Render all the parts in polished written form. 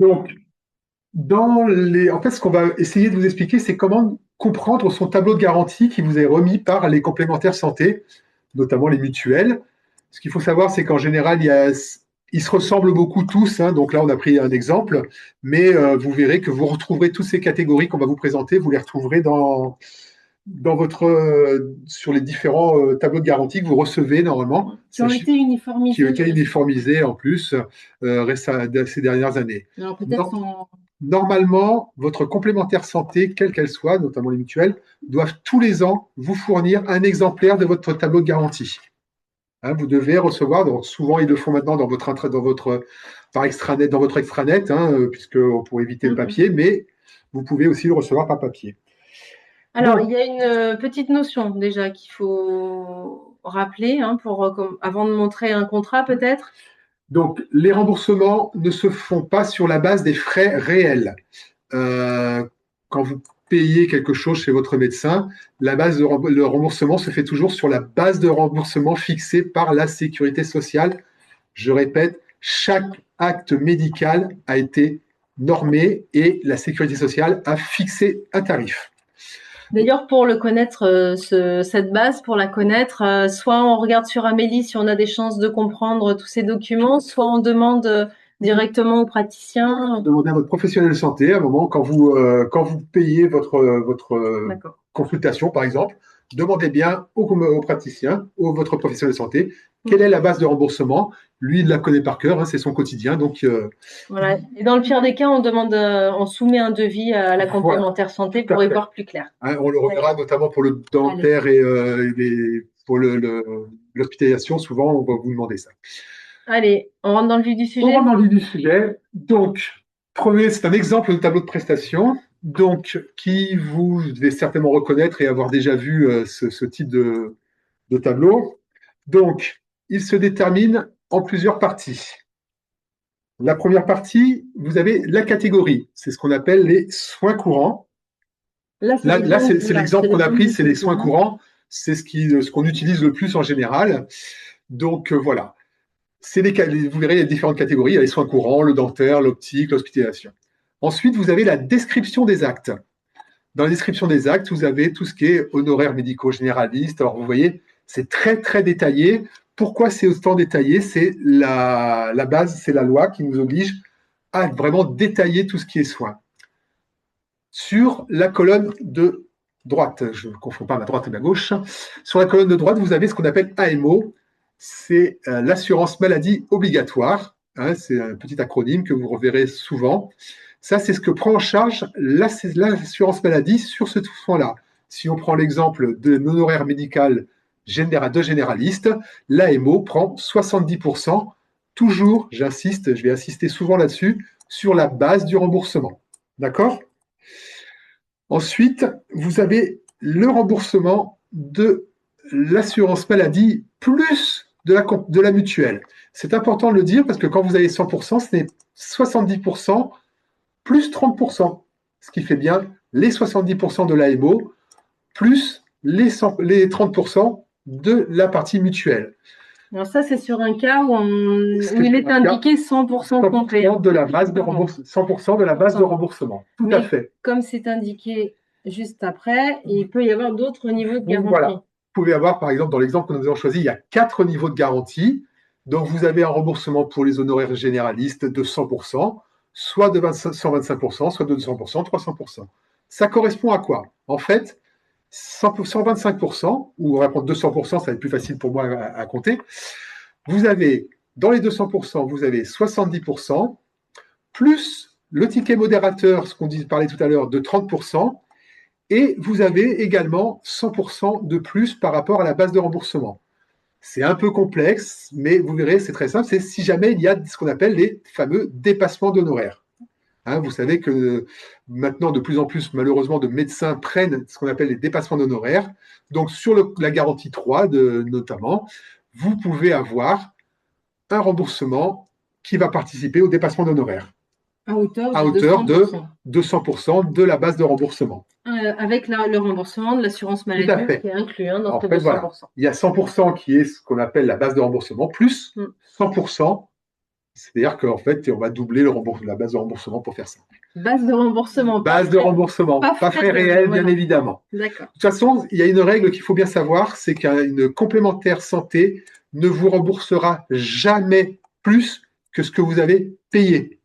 Donc, en fait, ce qu'on va essayer de vous expliquer, c'est comment comprendre son tableau de garantie qui vous est remis par les complémentaires santé, notamment les mutuelles. Ce qu'il faut savoir, c'est qu'en général, ils se ressemblent beaucoup tous, hein. Donc là, on a pris un exemple, mais vous verrez que vous retrouverez toutes ces catégories qu'on va vous présenter, vous les retrouverez sur les différents tableaux de garantie que vous recevez normalement. Qui ont été Qui ont uniformisés. été uniformisés en plus ces dernières années. Alors peut-être Non- en... Normalement, votre complémentaire santé, quelle qu'elle soit, notamment les mutuelles, doivent tous les ans vous fournir un exemplaire de votre tableau de garantie. Hein, vous devez recevoir, donc souvent ils le font maintenant par extranet, dans votre extranet, hein, puisque pour éviter le Mhm. papier, mais vous pouvez aussi le recevoir par papier. Alors, il Donc, y a une petite notion déjà qu'il faut rappeler hein, avant de montrer un contrat peut-être. les remboursements ne se font pas sur la base des frais réels. Euh, Quand vous payez quelque chose chez votre médecin, le remboursement se fait toujours sur la base de remboursement fixée par la sécurité sociale. Je répète, chaque acte médical a été normé et la sécurité sociale a fixé un tarif. D'ailleurs, pour le connaître, cette base, pour la connaître, soit on regarde sur Amélie si on a des chances de comprendre tous ces documents, soit on demande directement au praticien. Demandez à votre professionnel de santé à un moment, quand vous payez votre D'accord. consultation, par exemple, demandez bien au praticien, votre professionnel de santé, quelle est la base de remboursement. Lui, il la connaît par cœur, hein, c'est son quotidien. Donc, Voilà. Et dans le pire des cas, on soumet un devis à la voilà, complémentaire santé tout à pour y fait. voir plus clair. Hein, on le reverra notamment pour le Allez. dentaire et pour l'hospitalisation. Souvent, on va vous demander ça. Allez, on rentre dans le vif du On sujet. rentre dans le vif du sujet. Donc, premier, c'est un exemple de tableau de prestation. Donc, qui vous devez certainement reconnaître et avoir déjà vu ce type de tableau. Donc, il se détermine en plusieurs parties. La première partie, vous avez la catégorie. C'est ce qu'on appelle les soins courants. Là, c'est Là l'exemple, c'est voilà, l'exemple c'est qu'on a l'exemple pris, du c'est les soin soins courant. courants. C'est ce qu'on utilise le plus en général. Donc, voilà. Vous verrez, il y a différentes catégories. Il y a les soins courants, le dentaire, l'optique, l'hospitalisation. Ensuite, vous avez la description des actes. Dans la description des actes, vous avez tout ce qui est honoraires médicaux généralistes. Alors, vous voyez, c'est très, très détaillé. Pourquoi c'est autant détaillé? C'est la base, c'est la loi qui nous oblige à vraiment détailler tout ce qui est soins. Sur la colonne de droite, je ne confonds pas ma droite et ma gauche, sur la colonne de droite, vous avez ce qu'on appelle AMO, c'est l'assurance maladie obligatoire. Hein, c'est un petit acronyme que vous reverrez souvent. Ça, c'est ce que prend en charge l'assurance maladie sur ce soin-là. Si on prend l'exemple d'un honoraire médical de généraliste, l'AMO prend 70%, toujours, j'insiste, je vais insister souvent là-dessus, sur la base du remboursement. D'accord? Ensuite, vous avez le remboursement de l'assurance maladie plus de la mutuelle. C'est important de le dire parce que quand vous avez 100%, ce n'est 70% plus 30%, ce qui fait bien les 70% de l'AMO plus les 30% de la partie mutuelle. Alors ça, c'est sur un cas où C'est il sur est un cas indiqué 100% complet. 100% de la base de Bon. remboursement. 100% de la base de remboursement. Tout à Mais fait. comme c'est indiqué juste après, il peut y avoir d'autres niveaux de Donc garantie. voilà, vous pouvez avoir, par exemple, dans l'exemple que nous avons choisi, il y a 4 niveaux de garantie. Donc vous avez un remboursement pour les honoraires généralistes de 100%, soit de 125%, soit de 200%, 300%. Ça correspond à quoi? En fait, 125%, ou on va prendre 200%, ça va être plus facile pour moi à compter. Vous avez, dans les 200%, vous avez 70%, plus le ticket modérateur, ce qu'on parlait tout à l'heure, de 30%, et vous avez également 100% de plus par rapport à la base de remboursement. C'est un peu complexe, mais vous verrez, c'est très simple. C'est si jamais il y a ce qu'on appelle les fameux dépassements d'honoraires. Hein, vous savez que maintenant, de plus en plus, malheureusement, de médecins prennent ce qu'on appelle les dépassements d'honoraires. Donc, sur la garantie 3, notamment, vous pouvez avoir un remboursement qui va participer au dépassement d'honoraires À hauteur à de hauteur de 200%. 200% de la base de remboursement. Avec le remboursement de l'assurance Tout à maladie fait. qui est inclus hein, dans En ce fait, voilà. 200%. Il y a 100% qui est ce qu'on appelle la base de remboursement, plus Mm. 100% C'est-à-dire qu'en fait, on va doubler la base de remboursement pour faire ça. Base de remboursement. Base de remboursement, pas frais réels, bien évidemment. D'accord. De toute façon, il y a une règle qu'il faut bien savoir, c'est qu'une complémentaire santé ne vous remboursera jamais plus que ce que vous avez payé.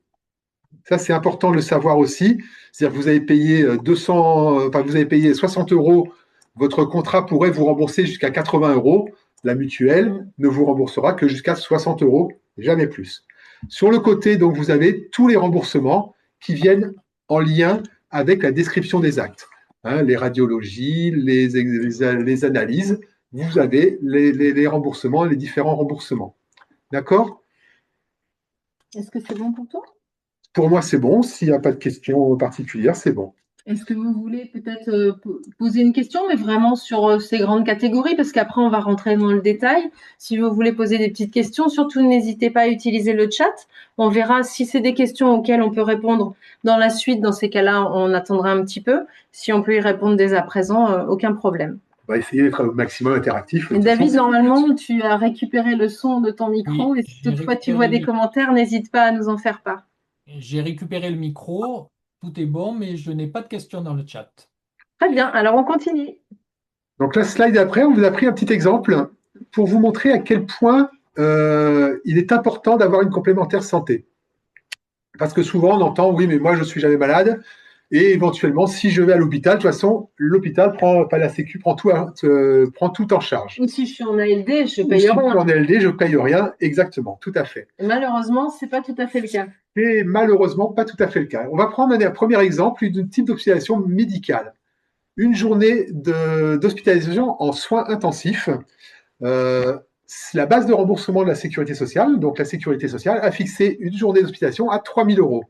Ça, c'est important de le savoir aussi. C'est-à-dire que vous avez payé 60 euros, votre contrat pourrait vous rembourser jusqu'à 80 euros. La mutuelle ne vous remboursera que jusqu'à 60 euros, jamais plus. Sur le côté, donc, vous avez tous les remboursements qui viennent en lien avec la description des actes. Hein, les radiologies, les analyses, vous avez les remboursements, les différents remboursements. D'accord? Est-ce que c'est bon pour toi? Pour moi, c'est bon. S'il n'y a pas de questions particulières, c'est bon. Est-ce que vous voulez peut-être poser une question, mais vraiment sur ces grandes catégories, parce qu'après, on va rentrer dans le détail. Si vous voulez poser des petites questions, surtout n'hésitez pas à utiliser le chat. On verra si c'est des questions auxquelles on peut répondre dans la suite. Dans ces cas-là, on attendra un petit peu. Si on peut y répondre dès à présent, aucun problème. On va essayer d'être au maximum interactif. Et David, normalement, tu as récupéré le son de ton micro. Oui, et si toutefois tu vois des commentaires, n'hésite pas à nous en faire part. J'ai récupéré le micro, tout est bon, mais je n'ai pas de questions dans le chat. Très bien, alors on continue. Donc la slide d'après, on vous a pris un petit exemple pour vous montrer à quel point il est important d'avoir une complémentaire santé. Parce que souvent on entend, oui, mais moi je ne suis jamais malade, et éventuellement, si je vais à l'hôpital, de toute façon, l'hôpital pas la Sécu prend tout en charge. Ou si je suis en ALD, je paye rien. Si je suis en ALD, je ne paye rien, exactement, tout à fait. Et malheureusement, ce n'est pas tout à fait le cas. C'est malheureusement pas tout à fait le cas. On va prendre un premier exemple d'un type d'hospitalisation médicale. Une journée d'hospitalisation en soins intensifs. La base de remboursement de la sécurité sociale, donc la sécurité sociale, a fixé une journée d'hospitalisation à 3 000 euros.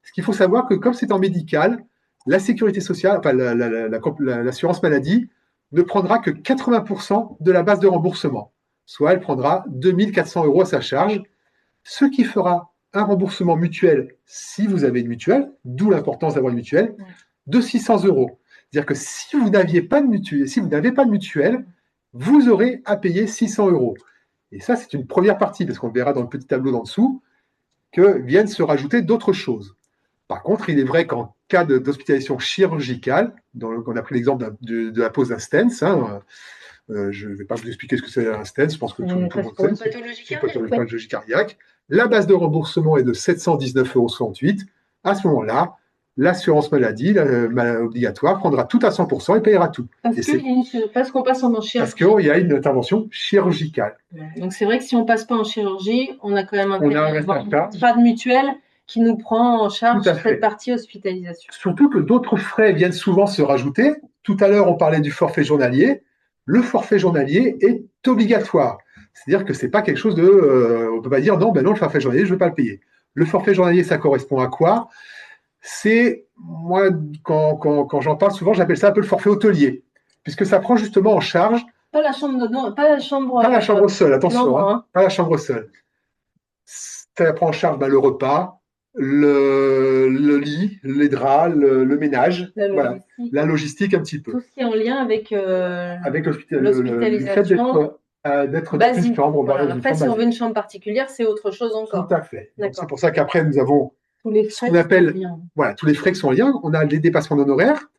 Ce qu'il faut savoir que comme c'est en médical, la sécurité sociale, enfin l'assurance maladie, ne prendra que 80% de la base de remboursement. Soit elle prendra 2 400 euros à sa charge, ce qui fera un remboursement mutuel, si vous avez une mutuelle, d'où l'importance d'avoir une mutuelle, de 600 euros. C'est-à-dire que si vous n'avez pas de mutuelle, vous aurez à payer 600 euros. Et ça, c'est une première partie, parce qu'on verra dans le petit tableau d'en dessous que viennent se rajouter d'autres choses. Par contre, il est vrai qu'en cas d'hospitalisation chirurgicale, on a pris l'exemple de la pose d'un stent, je ne vais pas vous expliquer ce que c'est un stent, je pense que tout le monde sait, c'est une pathologie cardiaque. La base de remboursement est de 719,68 euros. À ce moment-là, l'assurance maladie obligatoire prendra tout à 100% et payera tout. Parce qu'on passe en chirurgie. Parce qu'il y a une intervention chirurgicale. Donc c'est vrai que si on ne passe pas en chirurgie, on a quand même un contrat de mutuelle qui nous prend en charge cette partie hospitalisation. Surtout que d'autres frais viennent souvent se rajouter. Tout à l'heure, on parlait du forfait journalier. Le forfait journalier est obligatoire. C'est-à-dire que ce n'est pas quelque chose on ne peut pas dire non, le forfait journalier, je ne veux pas le payer. Le forfait journalier, ça correspond à quoi? C'est, moi, quand j'en parle souvent, j'appelle ça un peu le forfait hôtelier, puisque ça prend justement en charge. Pas la chambre seule, attention, pas la chambre seule. Ça prend en charge le repas, le lit, les draps, le ménage, la logistique un petit peu. Tout ce qui est en lien avec l'hospitalisation. D'être dans une chambre. Après, si on veut une chambre particulière, c'est autre chose encore. Tout à fait. C'est pour ça qu'après, nous avons ce qu'on appelle tous les frais qui sont en lien. On a les dépassements d'honoraires.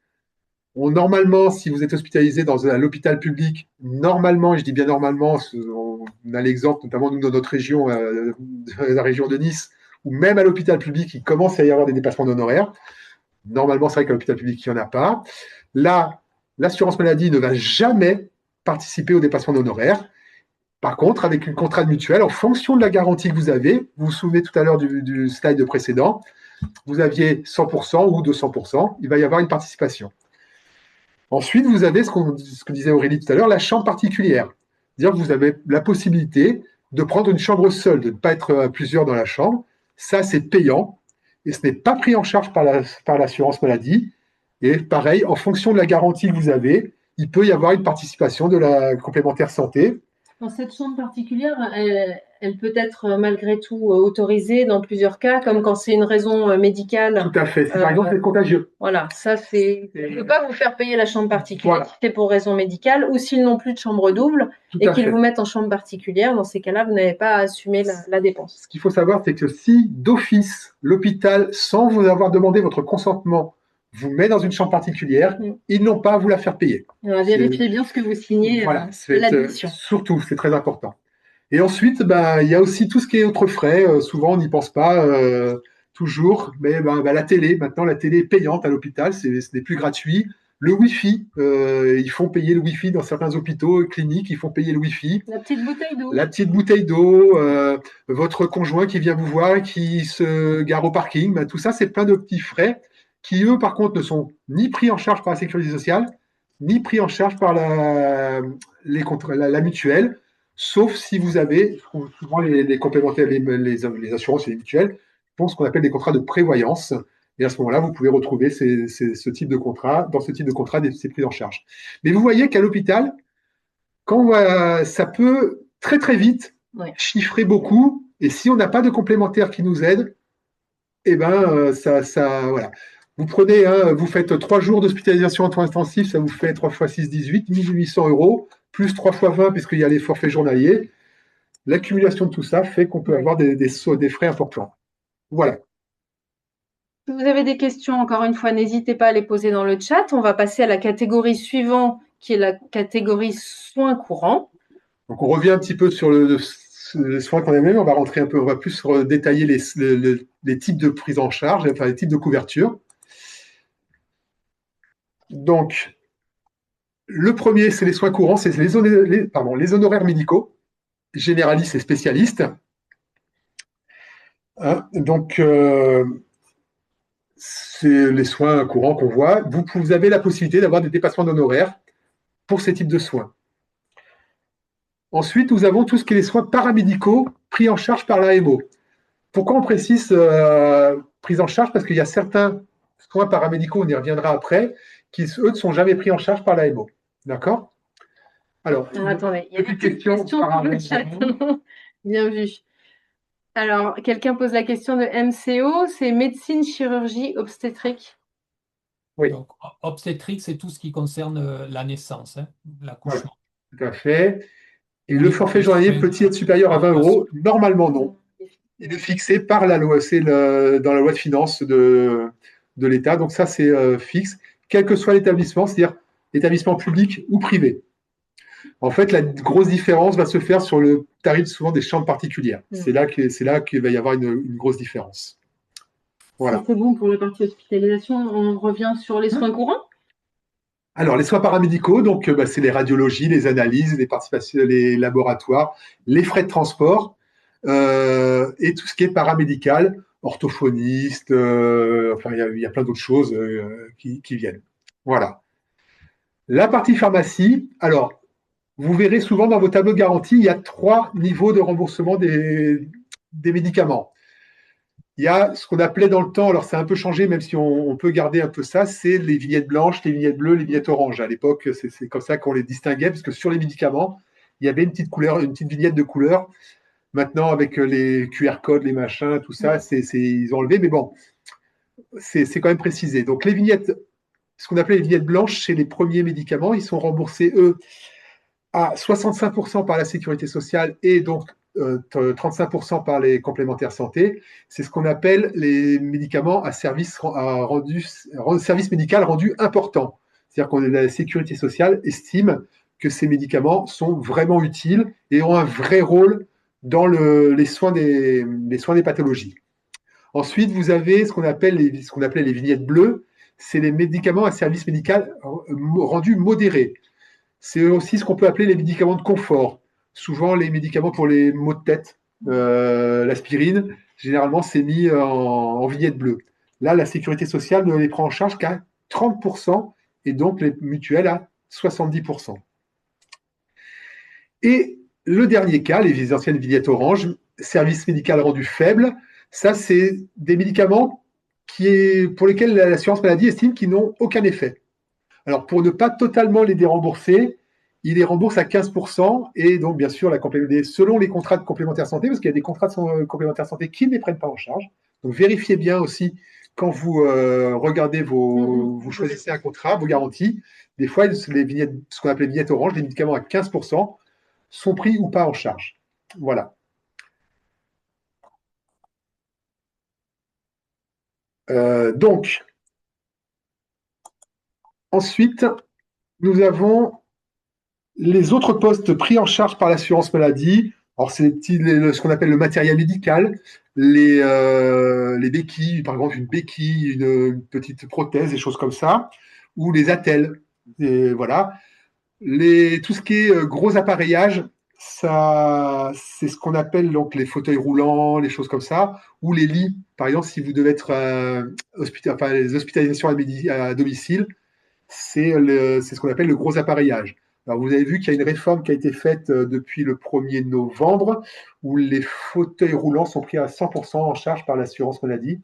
Normalement, si vous êtes hospitalisé dans l'hôpital public, normalement, et je dis bien normalement, on a l'exemple notamment nous dans notre région, la région de Nice, où même à l'hôpital public, il commence à y avoir des dépassements d'honoraires. Normalement, c'est vrai qu'à l'hôpital public, il n'y en a pas. Là, l'assurance maladie ne va jamais participer au dépassement d'honoraires. Par contre, avec une contrat de mutuelle, en fonction de la garantie que vous avez, vous vous souvenez tout à l'heure du slide précédent, vous aviez 100% ou 200%, il va y avoir une participation. Ensuite, vous avez ce que disait Aurélie tout à l'heure, la chambre particulière. C'est-à-dire que vous avez la possibilité de prendre une chambre seule, de ne pas être à plusieurs dans la chambre. Ça, c'est payant et ce n'est pas pris en charge par l'assurance maladie. Et pareil, en fonction de la garantie que vous avez, il peut y avoir une participation de la complémentaire santé. Dans cette chambre particulière, elle peut être malgré tout autorisée dans plusieurs cas, comme quand c'est une raison médicale. Tout à fait. Si par exemple c'est contagieux. Voilà, ça c'est. On ne peut pas vous faire payer la chambre particulière Voilà. si c'est pour raison médicale ou s'ils n'ont plus de chambre double Tout et à qu'ils fait. vous mettent en chambre particulière. Dans ces cas-là, vous n'avez pas à assumer la dépense. Ce qu'il faut savoir, c'est que si d'office, l'hôpital, sans vous avoir demandé votre consentement, vous met dans une chambre particulière, ils n'ont pas à vous la faire payer. Vérifiez bien ce que vous signez. Voilà, l'admission. surtout, c'est très important. Et ensuite, il y a aussi tout ce qui est autres frais. Souvent, on n'y pense pas toujours, mais la télé, maintenant, la télé est payante à l'hôpital, ce n'est plus gratuit. Le Wi-Fi, ils font payer le Wi-Fi dans certains hôpitaux, cliniques, ils font payer le Wi-Fi. La petite bouteille d'eau. La petite bouteille d'eau, votre conjoint qui vient vous voir et qui se gare au parking, tout ça, c'est plein de petits frais qui, eux, par contre, ne sont ni pris en charge par la sécurité sociale, ni pris en charge par la mutuelle, sauf si vous avez, souvent les complémentaires, les assurances et les mutuelles, font ce qu'on appelle des contrats de prévoyance. Et à ce moment-là, vous pouvez retrouver ce type de contrat, dans ce type de contrat, c'est pris en charge. Mais vous voyez qu'à l'hôpital, ça peut très très vite chiffrer beaucoup, et si on n'a pas de complémentaire qui nous aide, voilà. Vous prenez, vous faites 3 jours d'hospitalisation en soins intensifs, ça vous fait 3 x 6, 18, 1800 €, plus 3 x 20, puisqu'il y a les forfaits journaliers. L'accumulation de tout ça fait qu'on peut avoir des frais importants. Voilà. Si vous avez des questions, encore une fois, n'hésitez pas à les poser dans le chat. On va passer à la catégorie suivante, qui est la catégorie soins courants. Donc, on revient un petit peu sur les soins qu'on a même. On va rentrer un peu, on va plus détailler les types de prise en charge, enfin les types de couverture. Donc, le premier, c'est les soins courants, c'est les honoraires médicaux, généralistes et spécialistes. Donc, c'est les soins courants qu'on voit. Vous avez la possibilité d'avoir des dépassements d'honoraires pour ces types de soins. Ensuite, nous avons tout ce qui est les soins paramédicaux pris en charge par l'AMO. Pourquoi on précise prise en charge? Parce qu'il y a certains soins paramédicaux, on y reviendra après, qui, eux, ne sont jamais pris en charge par l'AMO. D'accord? Alors, attendez, il y a des questions sur le chat. Bien vu. Alors, quelqu'un pose la question de MCO, c'est médecine, chirurgie, obstétrique. Oui. Donc, obstétrique, c'est tout ce qui concerne la naissance, l'accouchement. Ouais, tout à fait. Et le forfait journalier peut-il être supérieur à 20 €? Normalement, non. Il est fixé par la loi, c'est dans la loi de finances de l'État. Donc ça, c'est fixe, quel que soit l'établissement, c'est-à-dire l'établissement public ou privé. En fait, la grosse différence va se faire sur le tarif souvent des chambres particulières. C'est là qu'il va y avoir une grosse différence. Voilà. C'est bon pour la partie hospitalisation. On revient sur les soins courants. Alors, les soins paramédicaux, donc c'est les radiologies, les analyses, les participations, les laboratoires, les frais de transport et tout ce qui est paramédical, orthophoniste, enfin, il y a plein d'autres choses qui viennent. Voilà. La partie pharmacie, alors, vous verrez souvent dans vos tableaux de garantie, il y a 3 niveaux de remboursement des médicaments. Il y a ce qu'on appelait dans le temps, alors ça a un peu changé, même si on peut garder un peu ça, c'est les vignettes blanches, les vignettes bleues, les vignettes oranges. À l'époque, c'est comme ça qu'on les distinguait, parce que sur les médicaments, il y avait une petite couleur, une petite vignette de couleur. Maintenant, avec les QR codes, les machins, tout ça, ils ont enlevé, mais bon, c'est quand même précisé. Donc les vignettes, ce qu'on appelait les vignettes blanches, c'est les premiers médicaments, ils sont remboursés, eux, à 65% par la sécurité sociale et donc 35% par les complémentaires santé. C'est ce qu'on appelle les médicaments à service médical rendu important. C'est-à-dire que la sécurité sociale estime que ces médicaments sont vraiment utiles et ont un vrai rôle dans les soins des pathologies. Ensuite, vous avez ce qu'on appelle les vignettes bleues. C'est les médicaments à service médical rendu modéré. C'est aussi ce qu'on peut appeler les médicaments de confort. Souvent, les médicaments pour les maux de tête, l'aspirine, généralement, c'est mis en vignette bleue. Là, la sécurité sociale ne les prend en charge qu'à 30% et donc les mutuelles à 70%. Et le dernier cas, les anciennes vignettes orange, service médical rendu faible, ça, c'est des médicaments pour lesquels l'assurance maladie estime qu'ils n'ont aucun effet. Alors, pour ne pas totalement les dérembourser, il les rembourse à 15%. Et donc, bien sûr, selon les contrats de complémentaire santé, parce qu'il y a des contrats de complémentaire santé qui ne les prennent pas en charge. Donc, vérifiez bien aussi quand vous regardez vous choisissez un contrat, vos garanties. Des fois, les vignettes, ce qu'on appelle les vignettes orange, les médicaments à 15% sont pris ou pas en charge. Voilà. Donc, ensuite, nous avons les autres postes pris en charge par l'assurance maladie. Alors, c'est ce qu'on appelle le matériel médical, les béquilles, par exemple une béquille, une petite prothèse, des choses comme ça, ou les attelles. Et voilà. Tout ce qui est gros appareillage, ça, c'est ce qu'on appelle donc les fauteuils roulants, les choses comme ça, ou les lits. Par exemple, si vous devez être les hospitalisations à domicile, c'est ce qu'on appelle le gros appareillage. Alors, vous avez vu qu'il y a une réforme qui a été faite depuis le 1er novembre, où les fauteuils roulants sont pris à 100% en charge par l'assurance maladie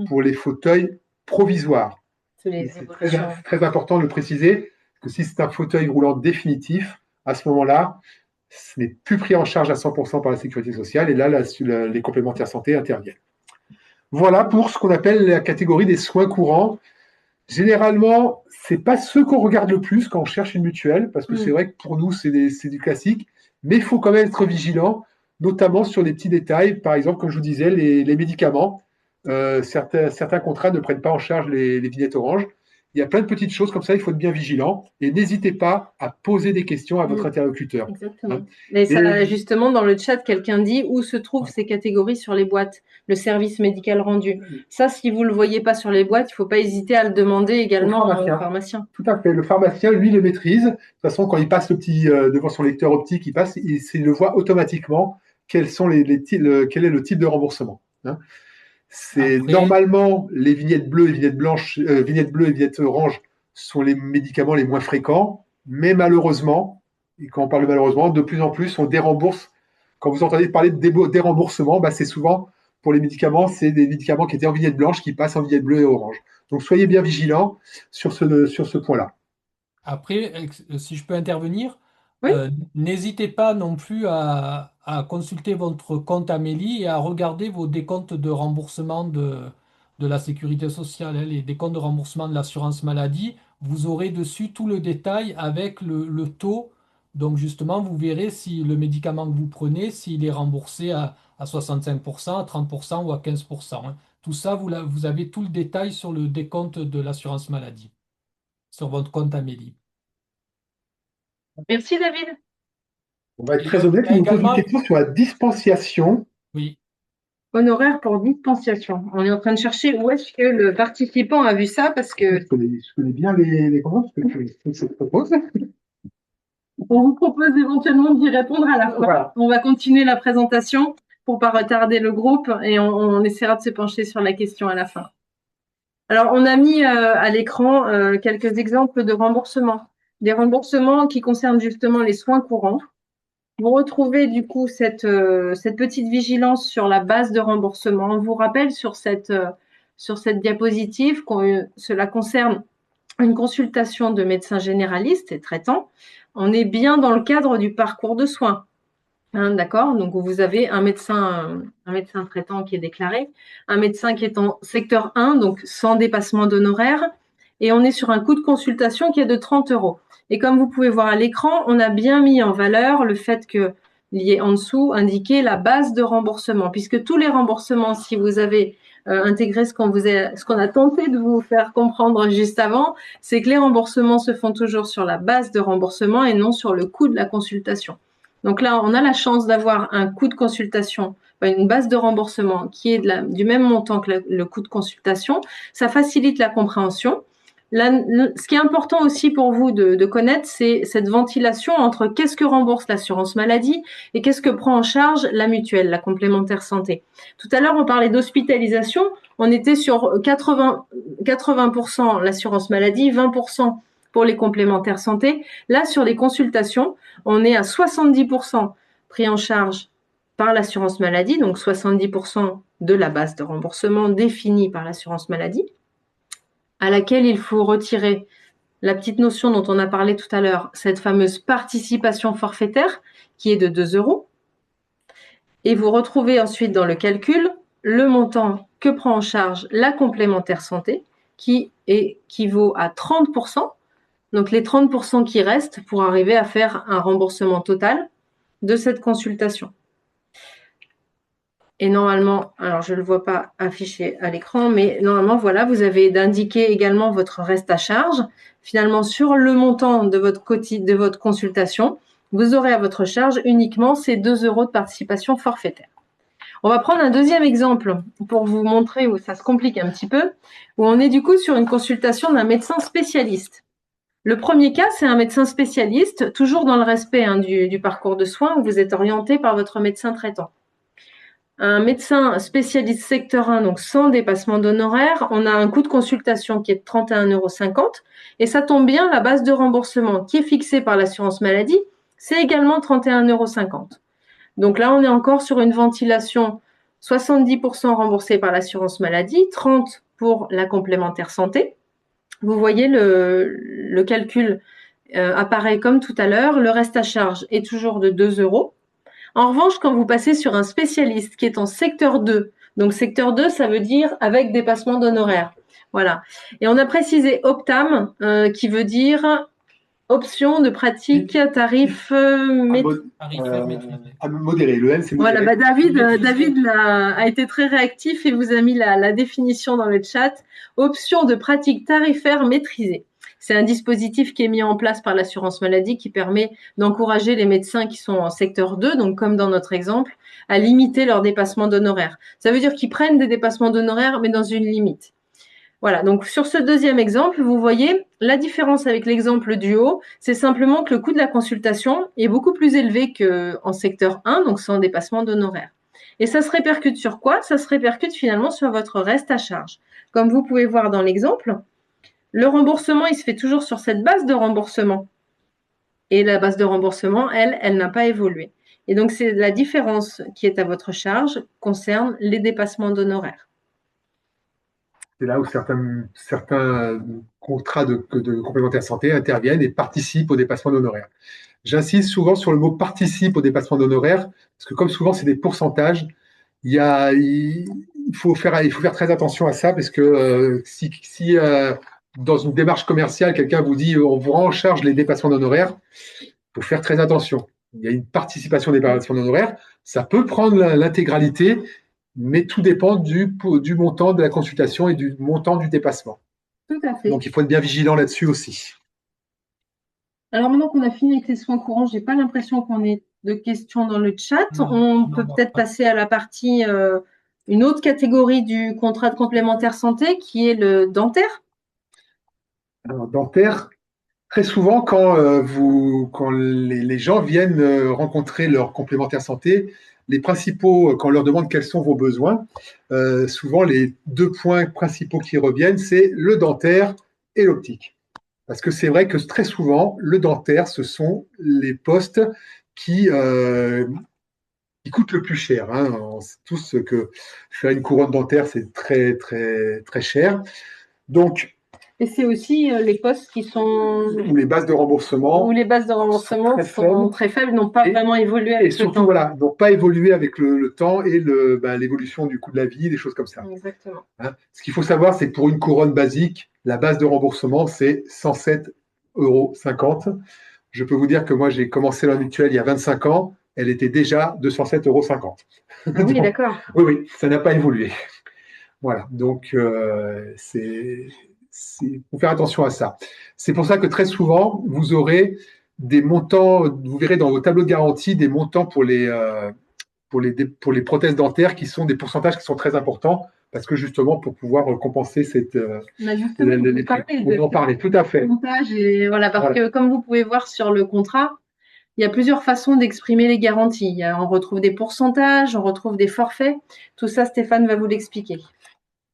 pour les fauteuils provisoires. C'est très important de le préciser, que si c'est un fauteuil roulant définitif, à ce moment-là, ce n'est plus pris en charge à 100% par la sécurité sociale, et là, les complémentaires santé interviennent. Voilà pour ce qu'on appelle la catégorie des soins courants. Généralement, c'est pas ceux qu'on regarde le plus quand on cherche une mutuelle, parce que c'est vrai que pour nous, c'est du classique, mais il faut quand même être vigilant, notamment sur des petits détails. Par exemple, comme je vous disais, les médicaments. Certains contrats ne prennent pas en charge les vignettes orange. Il y a plein de petites choses comme ça, il faut être bien vigilant. Et n'hésitez pas à poser des questions à votre interlocuteur. Exactement. Et ça, justement, dans le chat, quelqu'un dit où se trouvent ces catégories sur les boîtes, le service médical rendu. Ça, si vous ne le voyez pas sur les boîtes, il ne faut pas hésiter à le demander également au pharmacien. Tout à fait. Le pharmacien, lui, le maîtrise. De toute façon, quand il passe devant son lecteur optique, il le voit automatiquement quel est le type de remboursement. Normalement les vignettes bleues et vignettes blanches, vignettes bleues et vignettes oranges sont les médicaments les moins fréquents, mais malheureusement, et quand on parle de malheureusement, de plus en plus on dérembourse. Quand vous entendez parler de déremboursement, c'est souvent pour les médicaments, c'est des médicaments qui étaient en vignette blanche qui passent en vignette bleue et orange. Donc soyez bien vigilants sur ce point-là. Après, si je peux intervenir, oui. N'hésitez pas non plus à consulter votre compte Amélie et à regarder vos décomptes de remboursement de la sécurité sociale, les décomptes de remboursement de l'assurance maladie. Vous aurez dessus tout le détail avec le taux. Donc justement, vous verrez si le médicament que vous prenez, s'il est remboursé à 65%, à 30% ou à 15%. Hein. Tout ça, vous avez tout le détail sur le décompte de l'assurance maladie, sur votre compte Amélie. Merci David. On va être très honnête, il nous pose une question sur la dispensation. Oui. Honoraire pour dispensation. On est en train de chercher où est-ce que le participant a vu ça parce que. Je connais bien les commentaires que je propose. On vous propose éventuellement d'y répondre à la fois. Voilà. On va continuer la présentation pour pas retarder le groupe et on essaiera de se pencher sur la question à la fin. Alors, on a mis à l'écran quelques exemples de remboursements. Des remboursements qui concernent justement les soins courants. Vous retrouvez du coup cette petite vigilance sur la base de remboursement. On vous rappelle sur cette diapositive cela concerne une consultation de médecin généraliste et traitant. On est bien dans le cadre du parcours de soins. D'accord? Donc, vous avez un médecin traitant qui est déclaré, un médecin qui est en secteur 1, donc sans dépassement d'honoraires, et on est sur un coût de consultation qui est de 30 €. Et comme vous pouvez voir à l'écran, on a bien mis en valeur le fait qu'il y ait en dessous indiqué la base de remboursement, puisque tous les remboursements, si vous avez intégré ce qu'on a tenté de vous faire comprendre juste avant, c'est que les remboursements se font toujours sur la base de remboursement et non sur le coût de la consultation. Donc là, on a la chance d'avoir un coût de consultation, une base de remboursement qui est du même montant que le coût de consultation. Ça facilite la compréhension. Ce qui est important aussi pour vous de connaître, c'est cette ventilation entre qu'est-ce que rembourse l'assurance maladie et qu'est-ce que prend en charge la mutuelle, la complémentaire santé. Tout à l'heure, on parlait d'hospitalisation. On était sur 80% l'assurance maladie, 20% pour les complémentaires santé. Là, sur les consultations, on est à 70% pris en charge par l'assurance maladie, donc 70% de la base de remboursement définie par l'assurance maladie, à laquelle il faut retirer la petite notion dont on a parlé tout à l'heure, cette fameuse participation forfaitaire qui est de 2 euros. Et vous retrouvez ensuite dans le calcul le montant que prend en charge la complémentaire santé qui équivaut à 30%. Donc les 30% qui restent pour arriver à faire un remboursement total de cette consultation. Et normalement, alors je ne le vois pas affiché à l'écran, mais normalement, voilà, vous avez d'indiquer également votre reste à charge. Finalement, sur le montant de votre consultation, vous aurez à votre charge uniquement ces 2 euros de participation forfaitaire. On va prendre un deuxième exemple pour vous montrer où ça se complique un petit peu, où on est du coup sur une consultation d'un médecin spécialiste. Le premier cas, c'est un médecin spécialiste, toujours dans le respect du parcours de soins où vous êtes orienté par votre médecin traitant. Un médecin spécialiste secteur 1, donc sans dépassement d'honoraires, on a un coût de consultation qui est de 31,50 € et ça tombe bien, la base de remboursement qui est fixée par l'assurance maladie, c'est également 31,50 €. Donc là, on est encore sur une ventilation 70% remboursée par l'assurance maladie, 30% pour la complémentaire santé. Vous voyez, le calcul apparaît comme tout à l'heure. Le reste à charge est toujours de 2 €. En revanche, quand vous passez sur un spécialiste qui est en secteur 2, donc secteur 2, ça veut dire avec dépassement d'honoraires. Voilà. Et on a précisé Optam, qui veut dire option de pratique tarif modéré. Le N, c'est modéré. Voilà, David a été très réactif et vous a mis la définition dans le chat. Option de pratique tarifaire maîtrisée. C'est un dispositif qui est mis en place par l'assurance maladie qui permet d'encourager les médecins qui sont en secteur 2, donc comme dans notre exemple, à limiter leur dépassement d'honoraires. Ça veut dire qu'ils prennent des dépassements d'honoraires, mais dans une limite. Voilà, donc sur ce deuxième exemple, vous voyez la différence avec l'exemple du haut, c'est simplement que le coût de la consultation est beaucoup plus élevé qu'en secteur 1, donc sans dépassement d'honoraires. Et ça se répercute sur quoi? Ça se répercute finalement sur votre reste à charge. Comme vous pouvez voir dans l'exemple, le remboursement, il se fait toujours sur cette base de remboursement. Et la base de remboursement, elle n'a pas évolué. Et donc, c'est la différence qui est à votre charge concerne les dépassements d'honoraires. C'est là où certains contrats de complémentaire santé interviennent et participent au dépassement d'honoraires. J'insiste souvent sur le mot participe au dépassement d'honoraires, parce que comme souvent c'est des pourcentages, il faut faire très attention à ça, parce que si dans une démarche commerciale, quelqu'un vous dit on vous rend en charge les dépassements d'honoraires, il faut faire très attention. Il y a une participation des dépassements d'honoraires, ça peut prendre l'intégralité, mais tout dépend du montant de la consultation et du montant du dépassement. Tout à fait. Donc il faut être bien vigilant là-dessus aussi. Alors maintenant qu'on a fini avec les soins courants, j'ai pas l'impression qu'on ait de questions dans le chat. On peut peut-être passer à la partie, une autre catégorie du contrat de complémentaire santé qui est le dentaire. Alors, dentaire, très souvent, quand les gens viennent rencontrer leur complémentaire santé, les principaux, quand on leur demande quels sont vos besoins, souvent les 2 points principaux qui reviennent, c'est le dentaire et l'optique. Parce que c'est vrai que très souvent, le dentaire, ce sont les postes qui coûtent le plus cher. Hein. On sait tous que faire une couronne dentaire, c'est très, très, très cher. Donc, et c'est aussi les postes qui sont… Où les bases de remboursement sont très faibles, n'ont pas vraiment évolué avec le temps. Et surtout, voilà, n'ont pas évolué avec le temps et l'évolution du coût de la vie, des choses comme ça. Exactement. Hein. Ce qu'il faut savoir, c'est que pour une couronne basique, la base de remboursement, c'est 107,50 €. Je peux vous dire que moi, j'ai commencé la mutuelle il y a 25 ans, elle était déjà 207,50 €. Ah oui, d'accord. Oui, ça n'a pas évolué. Voilà, donc il faut faire attention à ça. C'est pour ça que très souvent, vous aurez des montants, vous verrez dans vos tableaux de garantie des montants pour les prothèses dentaires qui sont des pourcentages qui sont très importants, parce que justement, pour pouvoir compenser cette… On en parler, tout à fait. Et voilà, parce que comme vous pouvez voir sur le contrat, il y a plusieurs façons d'exprimer les garanties. On retrouve des pourcentages, on retrouve des forfaits. Tout ça, Stéphane va vous l'expliquer.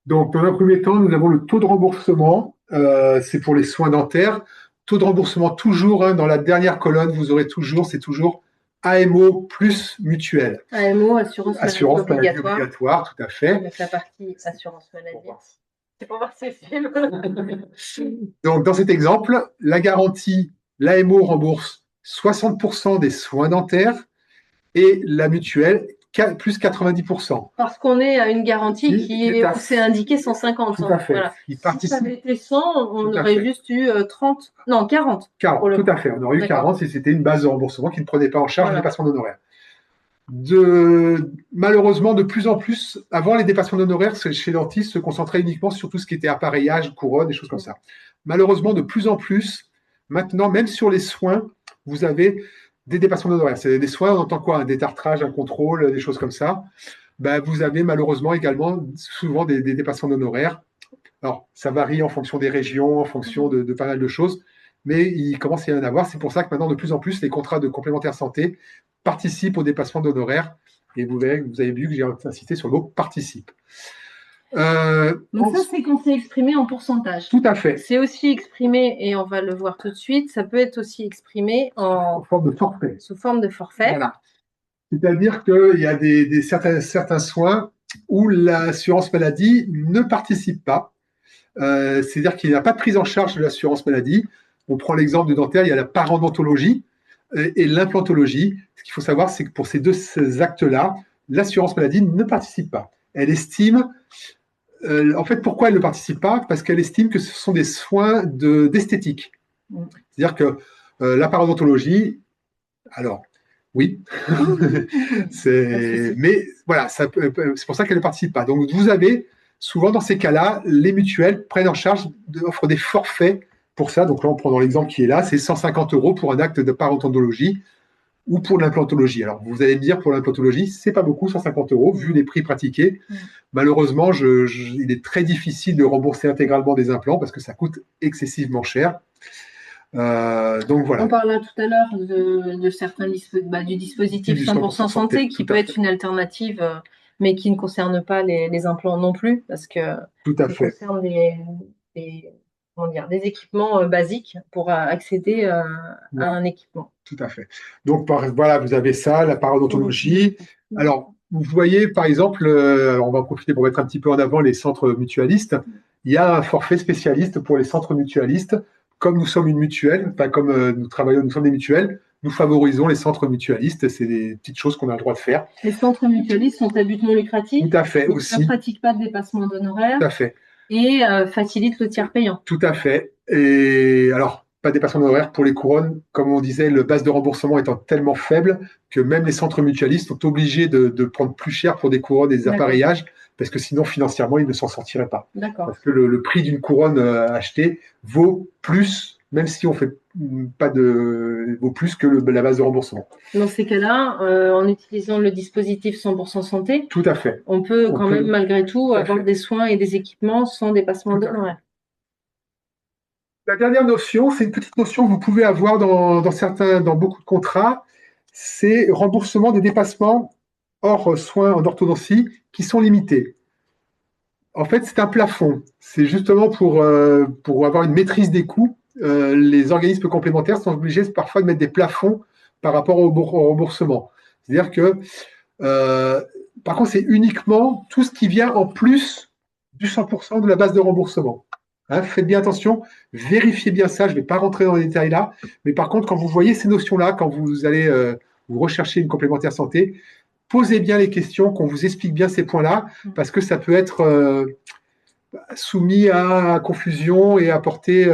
Donc, dans un premier temps, nous avons le taux de remboursement. C'est pour les soins dentaires. Taux de remboursement toujours, hein, dans la dernière colonne, vous aurez toujours, c'est toujours AMO plus mutuelle. AMO, assurance maladie obligatoire. Tout à fait. Avec la partie assurance maladie. C'est pour voir ces films. Donc, dans cet exemple, la garantie, l'AMO rembourse 60% des soins dentaires et la mutuelle plus 90%. Parce qu'on est à une garantie où c'est indiqué 150. Tout à fait. Voilà. Il Si ça avait été 100, on aurait juste eu 30, non, 40. 40, tout à fait. On aurait eu 40 si c'était une base de remboursement qui ne prenait pas en charge les dépassements d'honoraires. Malheureusement, de plus en plus, avant les dépassements d'honoraires, chez les dentistes se concentraient uniquement sur tout ce qui était appareillage, couronne, des choses comme ça. Malheureusement, de plus en plus, maintenant, même sur les soins, vous avez des dépassements d'honoraires. C'est des soins, on entend quoi? Un détartrage, un contrôle, des choses comme ça. Ben, vous avez malheureusement également souvent des dépassements d'honoraires. Alors, ça varie en fonction des régions, en fonction de pas mal de choses, mais il commence à y en avoir. C'est pour ça que maintenant, de plus en plus, les contrats de complémentaire santé participent au dépassement d'honoraires. Et vous verrez, vous avez vu que j'ai insisté sur le mot participe. Donc ça, c'est quand c'est exprimé en pourcentage. Tout à fait. C'est aussi exprimé, et on va le voir tout de suite, ça peut être aussi exprimé en forme de forfait. Sous forme de forfait. Voilà. C'est-à-dire qu'il y a certains soins où l'assurance maladie ne participe pas. C'est-à-dire qu'il n'y a pas de prise en charge de l'assurance maladie. On prend l'exemple du dentaire, il y a la parodontologie et l'implantologie. Ce qu'il faut savoir, c'est que pour ces deux actes-là, l'assurance maladie ne participe pas. Elle estime, en fait, pourquoi elle ne participe pas? Parce qu'elle estime que ce sont des soins d'esthétique. C'est-à-dire que la parodontologie, alors, oui, mais voilà, c'est pour ça qu'elle ne participe pas. Donc, vous avez souvent dans ces cas-là, les mutuelles prennent en charge, offrent des forfaits pour ça. Donc là, on prend dans l'exemple qui est là, c'est 150 € pour un acte de parodontologie ou pour l'implantologie. Alors, vous allez me dire, pour l'implantologie, c'est pas beaucoup, 150 € vu les prix pratiqués. Malheureusement, il est très difficile de rembourser intégralement des implants parce que ça coûte excessivement cher. Donc voilà. On parlait tout à l'heure de certains du dispositif 100% santé qui peut être une alternative, mais qui ne concerne pas les implants non plus, parce que ça concerne des équipements basiques pour accéder à un équipement. Tout à fait. Donc voilà, vous avez ça, la parodontologie. Alors, vous voyez, par exemple, on va en profiter pour mettre un petit peu en avant les centres mutualistes. Il y a un forfait spécialiste pour les centres mutualistes. Comme nous sommes une mutuelle, comme nous sommes des mutuelles, nous favorisons les centres mutualistes. C'est des petites choses qu'on a le droit de faire. Les centres mutualistes sont à but non lucratif. Tout à fait, aussi. Ne pratiquent pas de dépassement d'honoraires. Tout à fait. Et facilitent le tiers payant. Tout à fait. Et alors, pas de dépassement d'honoraires pour les couronnes. Comme on disait, le base de remboursement étant tellement faible que même les centres mutualistes sont obligés de prendre plus cher pour des couronnes et des appareillages, parce que sinon, financièrement, ils ne s'en sortiraient pas. Parce que le prix d'une couronne achetée vaut plus, même si on fait pas vaut plus que la base de remboursement. Dans ces cas-là, en utilisant le dispositif 100% santé, tout à fait, on peut même malgré tout avoir des soins et des équipements sans dépassement d'honoraires. La dernière notion, c'est une petite notion que vous pouvez avoir dans beaucoup de contrats, c'est remboursement des dépassements hors soins en orthodontie qui sont limités. En fait, c'est un plafond. C'est justement pour avoir une maîtrise des coûts. Les organismes complémentaires sont obligés parfois de mettre des plafonds par rapport au remboursement. C'est-à-dire que, par contre, c'est uniquement tout ce qui vient en plus du 100% de la base de remboursement. Hein, faites bien attention, vérifiez bien ça, je ne vais pas rentrer dans les détails là, mais par contre, quand vous voyez ces notions-là, quand vous allez vous rechercher une complémentaire santé, posez bien les questions, qu'on vous explique bien ces points-là, parce que ça peut être soumis à confusion et apporter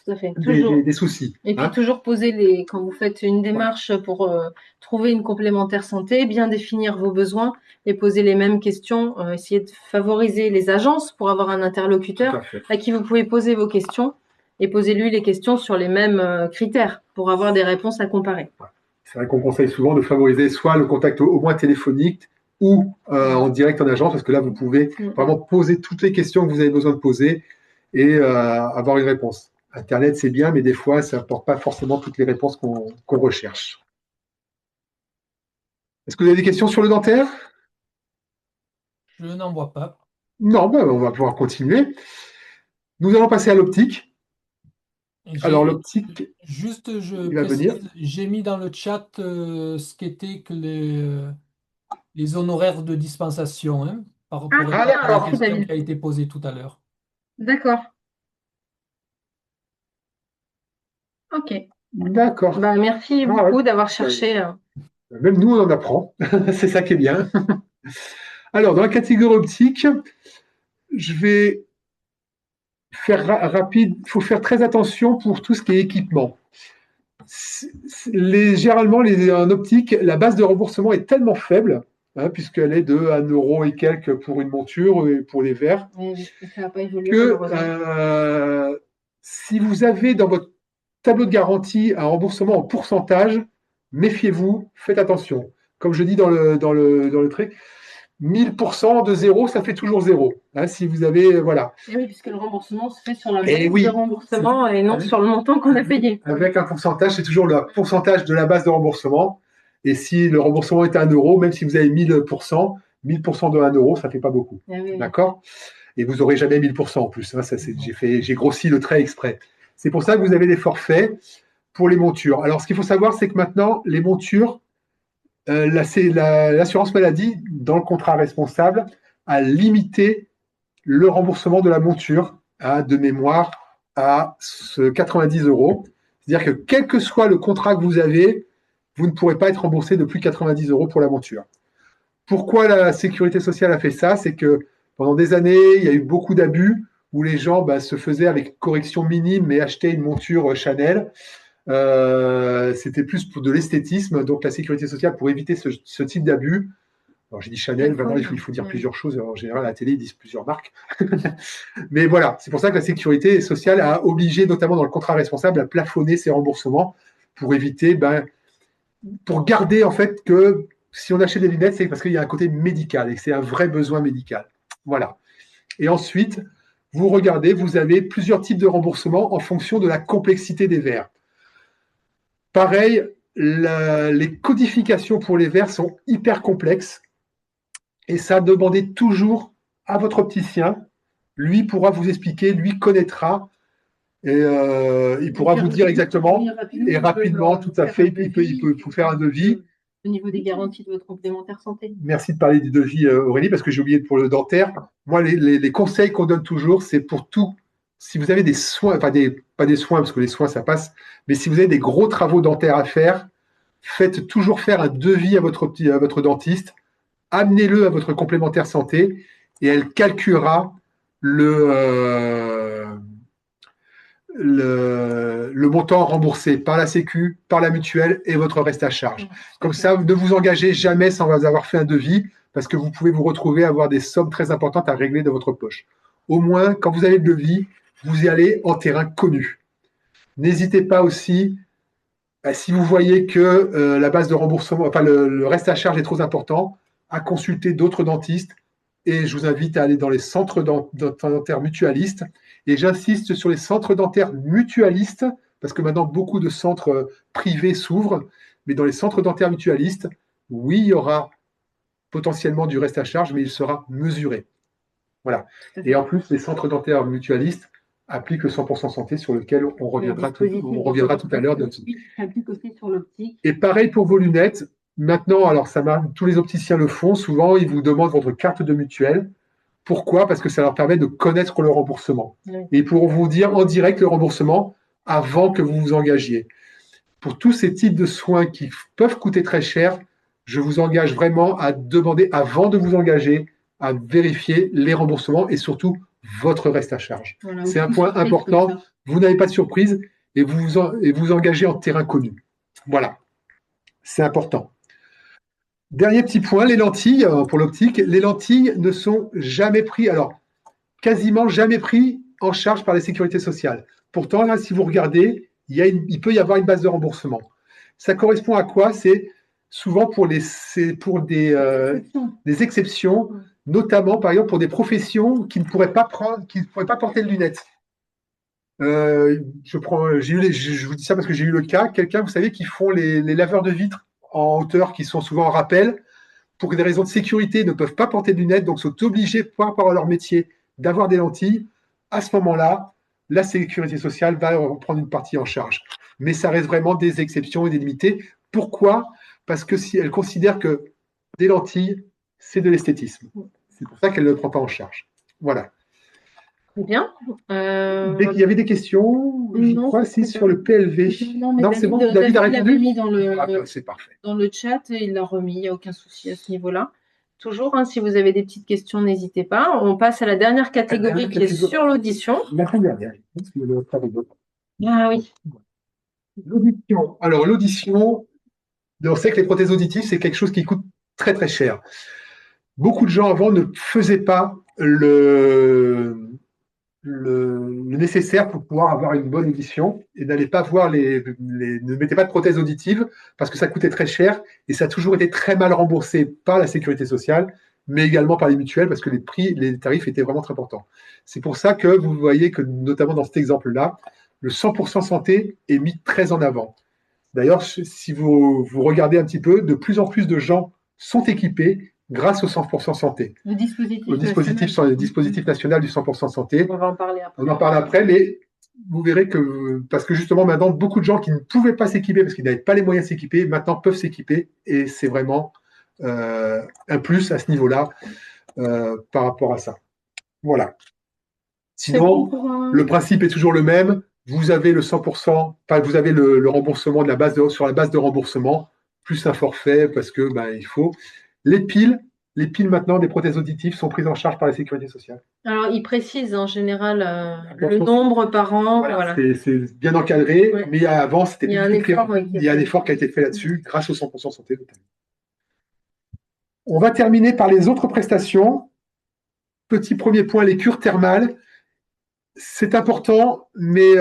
des soucis. Et puis toujours poser quand vous faites une démarche pour trouver une complémentaire santé, bien définir vos besoins et poser les mêmes questions, essayer de favoriser les agences pour avoir un interlocuteur à qui vous pouvez poser vos questions et posez-lui les questions sur les mêmes critères pour avoir des réponses à comparer. C'est vrai qu'on conseille souvent de favoriser soit le contact au moins téléphonique ou en direct en agence, parce que là, vous pouvez vraiment poser toutes les questions que vous avez besoin de poser et avoir une réponse. Internet, c'est bien, mais des fois, ça n'apporte pas forcément toutes les réponses qu'on recherche. Est-ce que vous avez des questions sur le dentaire? Je n'en vois pas. Non, on va pouvoir continuer. Nous allons passer à l'optique. Alors, l'optique, juste, je précise, j'ai mis dans le chat ce qu'étaient que les honoraires de dispensation, hein, pour Ah, répondre à la d'accord. merci question David. qui a été posée tout à l'heure. D'accord. Ok. D'accord. Bah, merci Ah ouais. beaucoup d'avoir cherché. Même nous, on en apprend. C'est ça qui est bien. Alors, dans la catégorie optique, je vais faire rapide. Il faut faire très attention pour tout ce qui est équipement. Généralement, en optique, la base de remboursement est tellement faible, hein, puisqu'elle est de 1 euro et quelques pour une monture et pour les verres, Oui, ça n'a pas évolué que malheureusement. si vous avez dans votre tableau de garantie un remboursement en pourcentage, méfiez-vous, faites attention. Comme je dis dans le truc, 1000% de zéro, ça fait toujours zéro. Hein, si vous avez, voilà. Et oui, puisque le remboursement se fait sur la Et base de oui, remboursement et non sur le montant qu'on a payé. avec un pourcentage, c'est toujours le pourcentage de la base de remboursement. Et si le remboursement est à 1 euro, même si vous avez 1000%, 1000% de 1 euro, ça ne fait pas beaucoup. Ah oui, oui. D'accord? Et vous n'aurez jamais 1000% en plus. Hein, j'ai grossi le trait exprès. C'est pour ça que vous avez des forfaits pour les montures. Alors, ce qu'il faut savoir, c'est que maintenant, les montures, l'assurance maladie, dans le contrat responsable, a limité le remboursement de la monture de mémoire à 90 euros. C'est-à-dire que quel que soit le contrat que vous avez, vous ne pourrez pas être remboursé de plus de 90 euros pour la monture. Pourquoi la sécurité sociale a fait ça? C'est que pendant des années, il y a eu beaucoup d'abus où les gens se faisaient avec correction minime mais achetaient une monture Chanel. C'était plus pour de l'esthétisme. Donc la sécurité sociale, pour éviter ce type d'abus, alors j'ai dit Chanel, maintenant il faut dire plusieurs choses. En général, à la télé, ils disent plusieurs marques. Mais voilà, c'est pour ça que la sécurité sociale a obligé, notamment dans le contrat responsable, à plafonner ses remboursements pour éviter, pour garder en fait que si on achète des lunettes, c'est parce qu'il y a un côté médical et que c'est un vrai besoin médical. Voilà. Et ensuite, vous regardez, vous avez plusieurs types de remboursements en fonction de la complexité des verres. Pareil, les codifications pour les verres sont hyper complexes. Et ça, demandez toujours à votre opticien. Lui pourra vous expliquer, lui connaîtra, et il pourra vous dire exactement, et rapidement, tout à fait, il peut vous faire un devis. Au niveau des garanties de votre complémentaire santé. Merci de parler du devis, Aurélie, parce que j'ai oublié pour le dentaire. Moi, les conseils qu'on donne toujours, c'est pour tout. Si vous avez des soins, pas des soins, parce que les soins, ça passe, mais si vous avez des gros travaux dentaires à faire, faites toujours faire un devis à votre dentiste, amenez-le à votre complémentaire santé et elle calculera le montant remboursé par la Sécu, par la mutuelle et votre reste à charge. Comme ça, ne vous engagez jamais sans avoir fait un devis parce que vous pouvez vous retrouver à avoir des sommes très importantes à régler de votre poche. Au moins, quand vous avez le devis, vous y allez en terrain connu. N'hésitez pas aussi, si vous voyez que la base de remboursement, enfin le reste à charge est trop important, à consulter d'autres dentistes et je vous invite à aller dans les centres dentaires mutualistes. Et j'insiste sur les centres dentaires mutualistes, parce que maintenant beaucoup de centres privés s'ouvrent, mais dans les centres dentaires mutualistes, oui, il y aura potentiellement du reste à charge, mais il sera mesuré. Voilà. Et en plus, les centres dentaires mutualistes appliquent le 100% santé sur lequel on reviendra tout à l'heure. Et pareil pour vos lunettes. Maintenant, alors tous les opticiens le font. Souvent, ils vous demandent votre carte de mutuelle. Pourquoi? Parce que ça leur permet de connaître le remboursement. Oui. Et pour vous dire en direct le remboursement avant que vous vous engagiez. Pour tous ces types de soins qui peuvent coûter très cher, je vous engage vraiment à demander, avant de vous engager, à vérifier les remboursements et surtout votre reste à charge. Voilà, c'est un point important. Vous n'avez pas de surprise et vous engagez en terrain connu. Voilà, c'est important. Dernier petit point, les lentilles, pour l'optique. Les lentilles ne sont jamais prises, alors quasiment jamais pris en charge par la sécurité sociale. Pourtant, là, si vous regardez, il peut y avoir une base de remboursement. Ça correspond à quoi? C'est souvent pour des exceptions, notamment, par exemple, pour des professions qui ne pourraient pas porter de lunettes. Je vous dis ça parce que j'ai eu le cas, quelqu'un, vous savez, qui font les laveurs de vitres en hauteur, qui sont souvent en rappel, pour des raisons de sécurité, ne peuvent pas porter de lunettes, donc sont obligés, par rapport à leur métier, d'avoir des lentilles. À ce moment-là, la sécurité sociale va prendre une partie en charge. Mais ça reste vraiment des exceptions et des limités. Pourquoi? Parce que si elle considère que des lentilles, c'est de l'esthétisme. C'est pour ça qu'elle ne le prend pas en charge. Voilà. Très bien. Dès qu'il y avait des questions, je Non, crois, c'est sur le PLV. Non, mais c'est bon, David a David l'avait répondu. mis dans C'est parfait. dans le chat et il l'a remis. Il n'y a aucun souci à ce niveau-là. Toujours, hein, si vous avez des petites questions, n'hésitez pas. On passe à la dernière catégorie qui est sur l'audition. La dernière. Ah oui. L'audition. Alors, l'audition, on sait que les prothèses auditives, c'est quelque chose qui coûte très, très cher. Beaucoup de gens avant ne faisaient pas le nécessaire pour pouvoir avoir une bonne audition et n'allaient pas voir ne mettaient pas de prothèses auditives parce que ça coûtait très cher et ça a toujours été très mal remboursé par la sécurité sociale, mais également par les mutuelles parce que les tarifs étaient vraiment très importants. C'est pour ça que vous voyez que, notamment dans cet exemple-là, le 100% santé est mis très en avant. D'ailleurs, si vous regardez un petit peu, de plus en plus de gens sont équipés grâce au 100% santé. Le dispositif national du 100% santé. On va en parler après. On en parle après, mais vous verrez que, parce que justement maintenant, beaucoup de gens qui ne pouvaient pas s'équiper parce qu'ils n'avaient pas les moyens de s'équiper, maintenant peuvent s'équiper et c'est vraiment un plus à ce niveau-là par rapport à ça. Voilà. Sinon, le principe est toujours le même. Vous avez le 100%, vous avez le remboursement sur la base de remboursement, plus un forfait parce que il faut. Les piles maintenant des prothèses auditives sont prises en charge par la sécurité sociale. Alors, il précise en général le nombre par an. Voilà. C'est bien encadré, mais avant, c'était il y a un effort qui a été fait là-dessus grâce au 100% santé. On va terminer par les autres prestations. Petit premier point, les cures thermales. C'est important, mais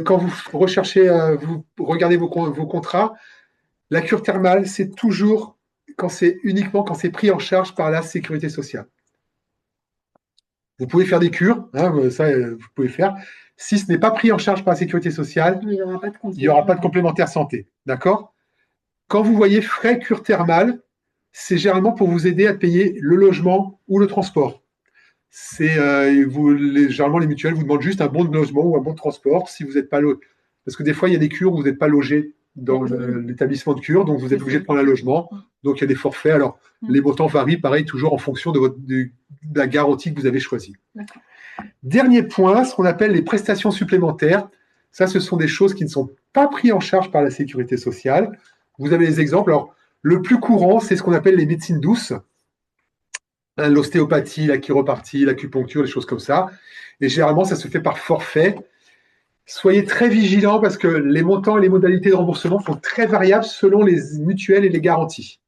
quand vous recherchez, vous regardez vos contrats, la cure thermale, c'est toujours uniquement quand c'est pris en charge par la sécurité sociale. Vous pouvez faire des cures, hein, ça vous pouvez faire. Si ce n'est pas pris en charge par la sécurité sociale, il n'y aura pas de complémentaire santé. D'accord? Quand vous voyez frais cure thermale, c'est généralement pour vous aider à payer le logement ou le transport. Généralement, les mutuelles vous demandent juste un bon de logement ou un bon de transport si vous n'êtes pas logé. Parce que des fois, il y a des cures où vous n'êtes pas logé dans l'établissement de cure, donc vous êtes obligé de prendre un logement. Donc, il y a des forfaits. Alors, les montants varient, pareil, toujours en fonction de la garantie que vous avez choisie. Dernier point, ce qu'on appelle les prestations supplémentaires. Ça, ce sont des choses qui ne sont pas prises en charge par la sécurité sociale. Vous avez des exemples. Alors, le plus courant, c'est ce qu'on appelle les médecines douces. L'ostéopathie, la chiropratie, l'acupuncture, des choses comme ça. Et généralement, ça se fait par forfait. Soyez très vigilants parce que les montants et les modalités de remboursement sont très variables selon les mutuelles et les garanties.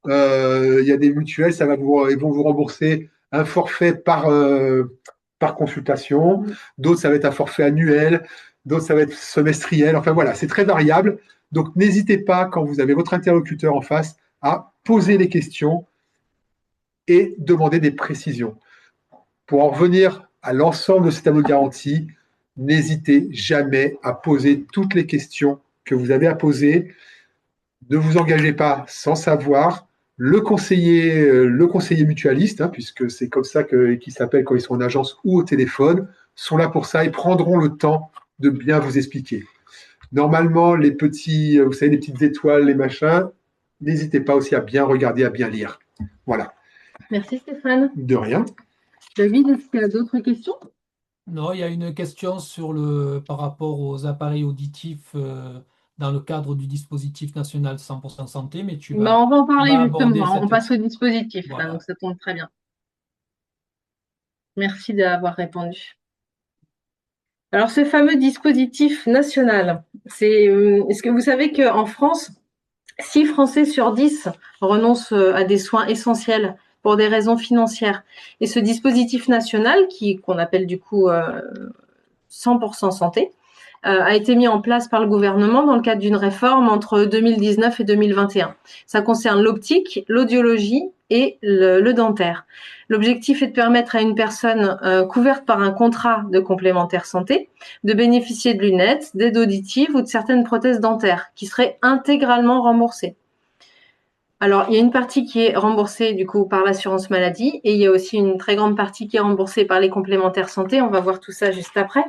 Il y a des mutuelles, ils vont vous rembourser un forfait par consultation. D'autres, ça va être un forfait annuel. D'autres, ça va être semestriel. Enfin voilà, c'est très variable. Donc, n'hésitez pas, quand vous avez votre interlocuteur en face, à poser des questions et demander des précisions. Pour en revenir à l'ensemble de ces tableaux de garantie, n'hésitez jamais à poser toutes les questions que vous avez à poser. Ne vous engagez pas sans savoir. Le conseiller mutualiste, puisque c'est comme ça qu'ils s'appellent quand ils sont en agence ou au téléphone, sont là pour ça et prendront le temps de bien vous expliquer. Normalement, les petites étoiles, les machins, n'hésitez pas aussi à bien regarder, à bien lire. Voilà. Merci Stéphane. De rien. David, est-ce qu'il y a d'autres questions? Non, il y a une question par rapport aux appareils auditifs dans le cadre du dispositif national 100% santé, mais on va en parler justement. On passe au dispositif, voilà. Là, donc ça tombe très bien. Merci d'avoir répondu. Alors, ce fameux dispositif national, est-ce que vous savez qu'en France, 6 Français sur 10 renoncent à des soins essentiels pour des raisons financières. Et ce dispositif national, qu'on appelle du coup 100% santé, a été mis en place par le gouvernement dans le cadre d'une réforme entre 2019 et 2021. Ça concerne l'optique, l'audiologie et le dentaire. L'objectif est de permettre à une personne couverte par un contrat de complémentaire santé de bénéficier de lunettes, d'aides auditives ou de certaines prothèses dentaires qui seraient intégralement remboursées. Alors, il y a une partie qui est remboursée du coup par l'assurance maladie et il y a aussi une très grande partie qui est remboursée par les complémentaires santé. On va voir tout ça juste après.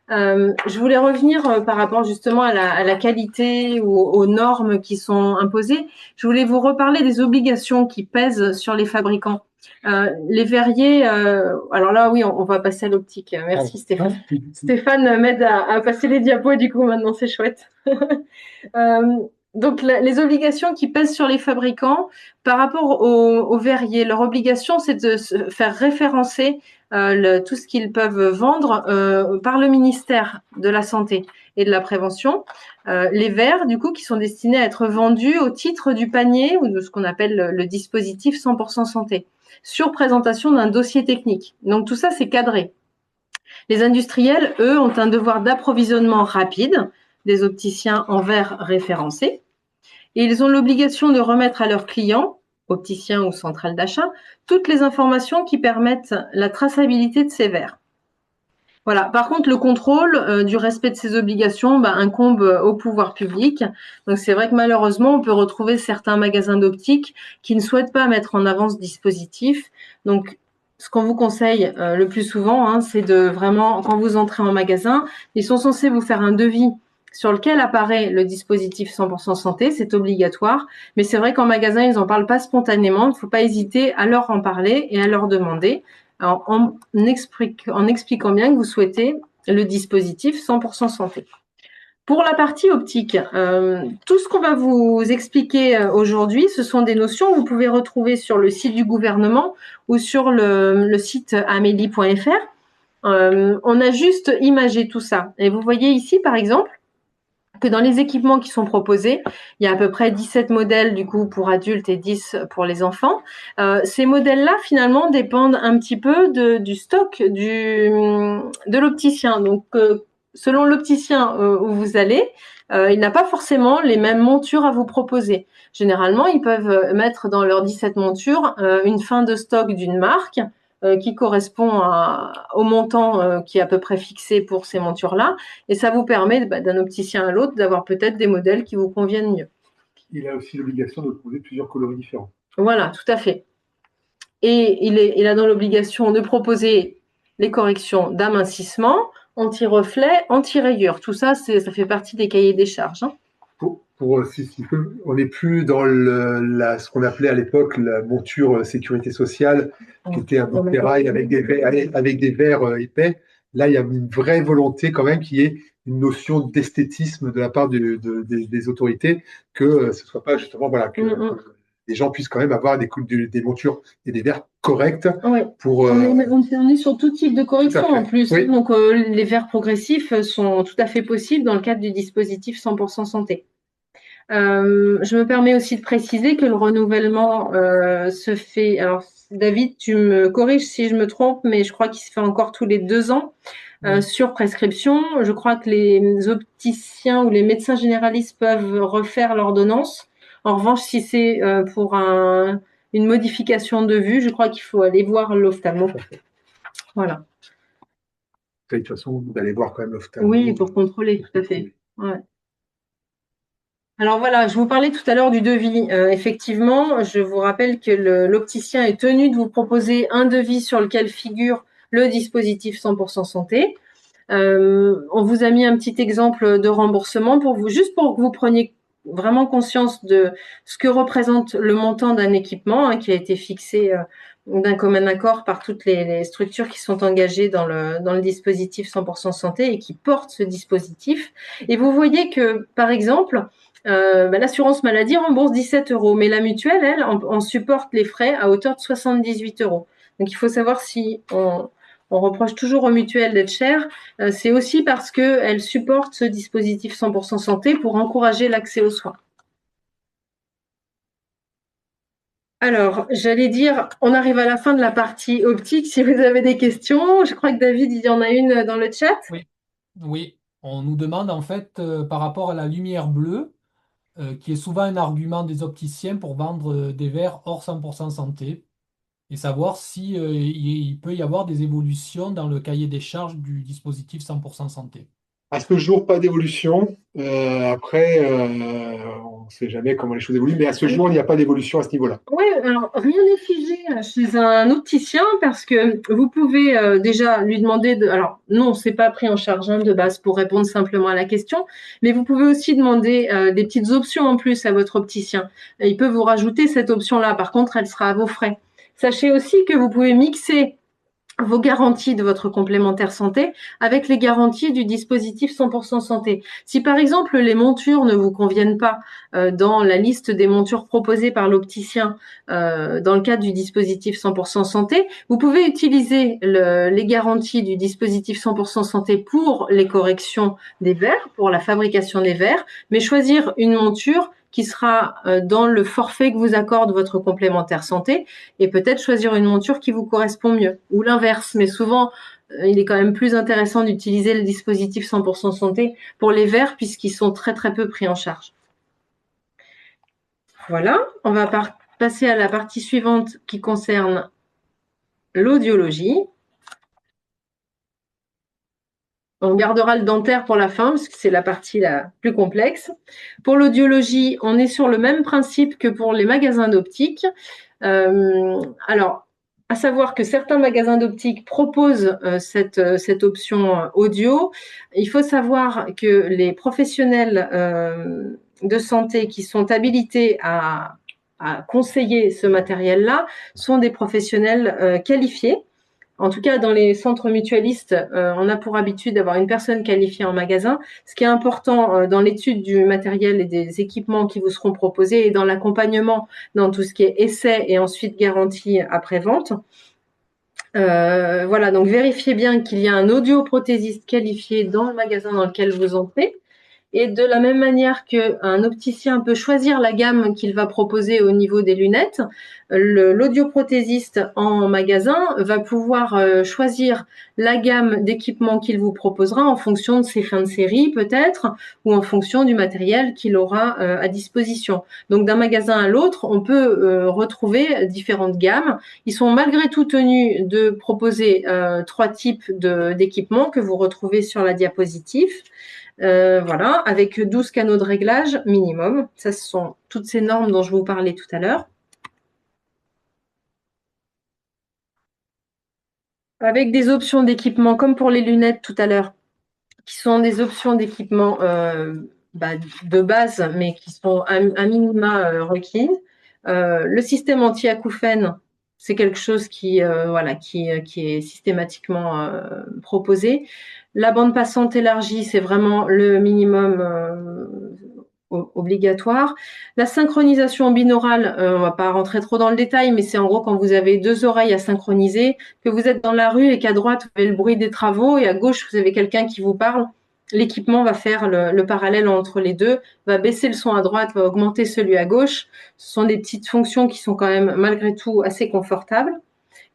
Je voulais revenir par rapport justement à la qualité ou aux normes qui sont imposées. Je voulais vous reparler des obligations qui pèsent sur les fabricants. Les verriers, alors là, oui, on va passer à l'optique. Merci Stéphane. Stéphane m'aide à passer les diapos et du coup, maintenant, c'est chouette. Donc, les obligations qui pèsent sur les fabricants par rapport aux verriers, leur obligation, c'est de se faire référencer tout ce qu'ils peuvent vendre par le ministère de la Santé et de la Prévention. Les verres, du coup, qui sont destinés à être vendus au titre du panier ou de ce qu'on appelle le dispositif 100% santé, sur présentation d'un dossier technique. Donc, tout ça, c'est cadré. Les industriels, eux, ont un devoir d'approvisionnement rapide des opticiens en verres référencés. Et ils ont l'obligation de remettre à leurs clients, opticiens ou centrales d'achat, toutes les informations qui permettent la traçabilité de ces verres. Voilà. Par contre, le contrôle du respect de ces obligations incombe au pouvoir public. Donc, c'est vrai que malheureusement, on peut retrouver certains magasins d'optique qui ne souhaitent pas mettre en avant ce dispositif. Donc, ce qu'on vous conseille le plus souvent, c'est de vraiment, quand vous entrez en magasin, ils sont censés vous faire un devis sur lequel apparaît le dispositif 100% santé, c'est obligatoire. Mais c'est vrai qu'en magasin, ils n'en parlent pas spontanément. Il ne faut pas hésiter à leur en parler et à leur demander, en expliquant bien que vous souhaitez le dispositif 100% santé. Pour la partie optique, tout ce qu'on va vous expliquer aujourd'hui, ce sont des notions que vous pouvez retrouver sur le site du gouvernement ou sur le site amélie.fr. On a juste imagé tout ça. Et vous voyez ici, par exemple, que dans les équipements qui sont proposés, il y a à peu près 17 modèles du coup pour adultes et 10 pour les enfants. Ces modèles-là, finalement, dépendent un petit peu du stock de l'opticien. Donc, selon l'opticien où vous allez, il n'a pas forcément les mêmes montures à vous proposer. Généralement, ils peuvent mettre dans leurs 17 montures une fin de stock d'une marque qui correspond au montant qui est à peu près fixé pour ces montures-là. Et ça vous permet, d'un opticien à l'autre, d'avoir peut-être des modèles qui vous conviennent mieux. Il a aussi l'obligation de proposer plusieurs coloris différents. Voilà, tout à fait. Et il a dans l'obligation de proposer les corrections d'amincissement, anti-reflet, anti-rayure. Tout ça, ça fait partie des cahiers des charges. On n'est plus dans ce qu'on appelait à l'époque la monture sécurité sociale, qui était un bout de ferraille avec des verres épais. Là, il y a une vraie volonté quand même qui est une notion d'esthétisme de la part des autorités, que ce ne soit pas justement que les gens puissent quand même avoir des montures et des verres corrects. Oui. On est sur tout type de correction en plus. Oui. Donc, les verres progressifs sont tout à fait possibles dans le cadre du dispositif 100% santé. Je me permets aussi de préciser que le renouvellement se fait. Alors, David, tu me corriges si je me trompe, mais je crois qu'il se fait encore tous les 2 ans sur prescription. Je crois que les opticiens ou les médecins généralistes peuvent refaire l'ordonnance. En revanche, si c'est pour une modification de vue, je crois qu'il faut aller voir l'ophtalmo. Voilà. De toute façon, vous allez voir quand même l'ophtalmo. Oui, pour contrôler, tout à fait. Ouais. Alors voilà, je vous parlais tout à l'heure du devis. Effectivement, je vous rappelle que l'opticien est tenu de vous proposer un devis sur lequel figure le dispositif 100% santé. On vous a mis un petit exemple de remboursement juste pour que vous preniez vraiment conscience de ce que représente le montant d'un équipement qui a été fixé d'un commun accord par toutes les structures qui sont engagées dans le dispositif 100% santé et qui portent ce dispositif. Et vous voyez que, par exemple, l'assurance maladie rembourse 17 €, mais la mutuelle, elle, en supporte les frais à hauteur de 78 €. Donc, il faut savoir si on reproche toujours aux mutuelles d'être chères, c'est aussi parce qu'elles supportent ce dispositif 100% santé pour encourager l'accès aux soins. Alors, j'allais dire, on arrive à la fin de la partie optique. Si vous avez des questions, je crois que David, il y en a une dans le chat. Oui. On nous demande en fait par rapport à la lumière bleue, qui est souvent un argument des opticiens pour vendre des verres hors 100% santé, et savoir si il peut y avoir des évolutions dans le cahier des charges du dispositif 100% santé. À ce jour, pas d'évolution. Après, on ne sait jamais comment les choses évoluent, mais à ce jour, il n'y a pas d'évolution à ce niveau-là. Oui, alors rien n'est figé chez un opticien parce que vous pouvez déjà lui demander alors non, c'est pas pris en charge de base pour répondre simplement à la question, mais vous pouvez aussi demander des petites options en plus à votre opticien. Il peut vous rajouter cette option-là. Par contre, elle sera à vos frais. Sachez aussi que vous pouvez mixer vos garanties de votre complémentaire santé avec les garanties du dispositif 100% santé. Si par exemple les montures ne vous conviennent pas dans la liste des montures proposées par l'opticien dans le cadre du dispositif 100% santé, vous pouvez utiliser les garanties du dispositif 100% santé pour les corrections des verres, pour la fabrication des verres, mais choisir une monture qui sera dans le forfait que vous accorde votre complémentaire santé et peut-être choisir une monture qui vous correspond mieux ou l'inverse. Mais souvent, il est quand même plus intéressant d'utiliser le dispositif 100% santé pour les verres puisqu'ils sont très très peu pris en charge. Voilà, on va passer à la partie suivante qui concerne l'audiologie. On gardera le dentaire pour la fin, parce que c'est la partie la plus complexe. Pour l'audiologie, on est sur le même principe que pour les magasins d'optique. Alors, à savoir que certains magasins d'optique proposent cette option audio. Il faut savoir que les professionnels de santé qui sont habilités à conseiller ce matériel-là sont des professionnels qualifiés. En tout cas, dans les centres mutualistes, on a pour habitude d'avoir une personne qualifiée en magasin. Ce qui est important dans l'étude du matériel et des équipements qui vous seront proposés et dans l'accompagnement dans tout ce qui est essai et ensuite garantie après-vente. Voilà, donc vérifiez bien qu'il y a un audioprothésiste qualifié dans le magasin dans lequel vous entrez. Et de la même manière qu'un opticien peut choisir la gamme qu'il va proposer au niveau des lunettes, l'audioprothésiste en magasin va pouvoir choisir la gamme d'équipements qu'il vous proposera en fonction de ses fins de série peut-être, ou en fonction du matériel qu'il aura à disposition. Donc d'un magasin à l'autre, on peut retrouver différentes gammes. Ils sont malgré tout tenus de proposer 3 types d'équipements que vous retrouvez sur la diapositive. Voilà, avec 12 canaux de réglage minimum. Ça, ce sont toutes ces normes dont je vous parlais tout à l'heure. Avec des options d'équipement, comme pour les lunettes tout à l'heure, qui sont des options d'équipement de base, mais qui sont à minima requises. Le système anti-acouphène, c'est quelque chose qui est systématiquement proposé. La bande passante élargie, c'est vraiment le minimum obligatoire. La synchronisation binaurale, on va pas rentrer trop dans le détail, mais c'est en gros quand vous avez 2 oreilles à synchroniser, que vous êtes dans la rue et qu'à droite, vous avez le bruit des travaux et à gauche, vous avez quelqu'un qui vous parle. L'équipement va faire le parallèle entre les deux, va baisser le son à droite, va augmenter celui à gauche. Ce sont des petites fonctions qui sont quand même malgré tout assez confortables,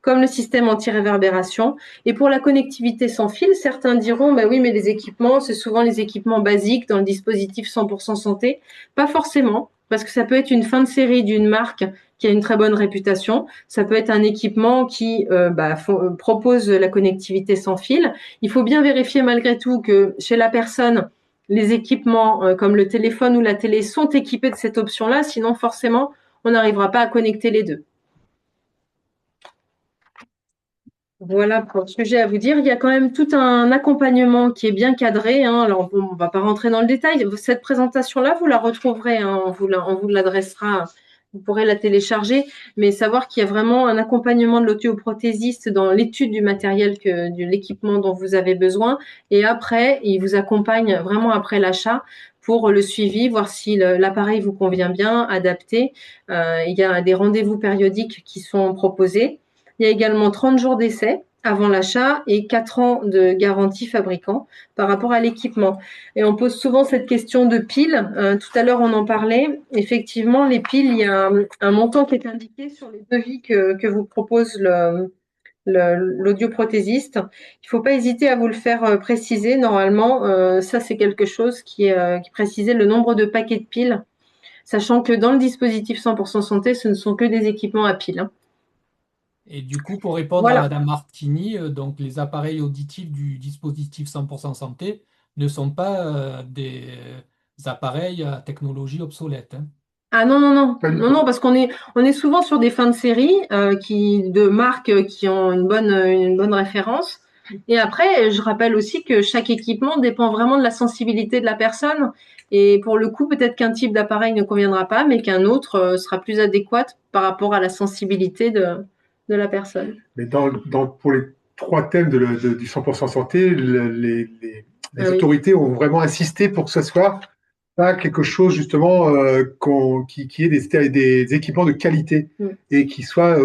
comme le système anti-réverbération. Et pour la connectivité sans fil, certains diront, bah oui, mais les équipements, c'est souvent les équipements basiques dans le dispositif 100% santé. Pas forcément, parce que ça peut être une fin de série d'une marque qui a une très bonne réputation. Ça peut être un équipement qui propose la connectivité sans fil. Il faut bien vérifier malgré tout que chez la personne, les équipements comme le téléphone ou la télé sont équipés de cette option-là, sinon forcément, on n'arrivera pas à connecter les deux. Voilà pour ce que j'ai à vous dire. Il y a quand même tout un accompagnement qui est bien cadré. Alors, on ne va pas rentrer dans le détail. Cette présentation-là, vous la retrouverez. On vous l'adressera. Vous pourrez la télécharger. Mais savoir qu'il y a vraiment un accompagnement de l'audioprothésiste dans l'étude du matériel, de l'équipement dont vous avez besoin. Et après, il vous accompagne vraiment après l'achat pour le suivi, voir si l'appareil vous convient bien, adapté. Il y a des rendez-vous périodiques qui sont proposés. Il y a également 30 jours d'essai avant l'achat et 4 ans de garantie fabricant par rapport à l'équipement. Et on pose souvent cette question de piles. Tout à l'heure, on en parlait. Effectivement, les piles, il y a un montant qui est indiqué sur les devis que vous propose l'audioprothésiste. Il ne faut pas hésiter à vous le faire préciser. Normalement, ça, c'est quelque chose qui précisait le nombre de paquets de piles, sachant que dans le dispositif 100% santé, ce ne sont que des équipements à piles. Et du coup, pour répondre à Madame Martini, donc les appareils auditifs du dispositif 100% santé ne sont pas des appareils à technologie obsolète. Hein. Ah non, parce qu'on est souvent sur des fins de série de marques qui ont une bonne référence. Et après, je rappelle aussi que chaque équipement dépend vraiment de la sensibilité de la personne. Et pour le coup, peut-être qu'un type d'appareil ne conviendra pas, mais qu'un autre sera plus adéquat par rapport à la sensibilité de la personne. Mais pour les trois thèmes du 100% santé, les Ah oui. autorités ont vraiment insisté pour que ce soit pas quelque chose justement qui ait des équipements de qualité et qui soit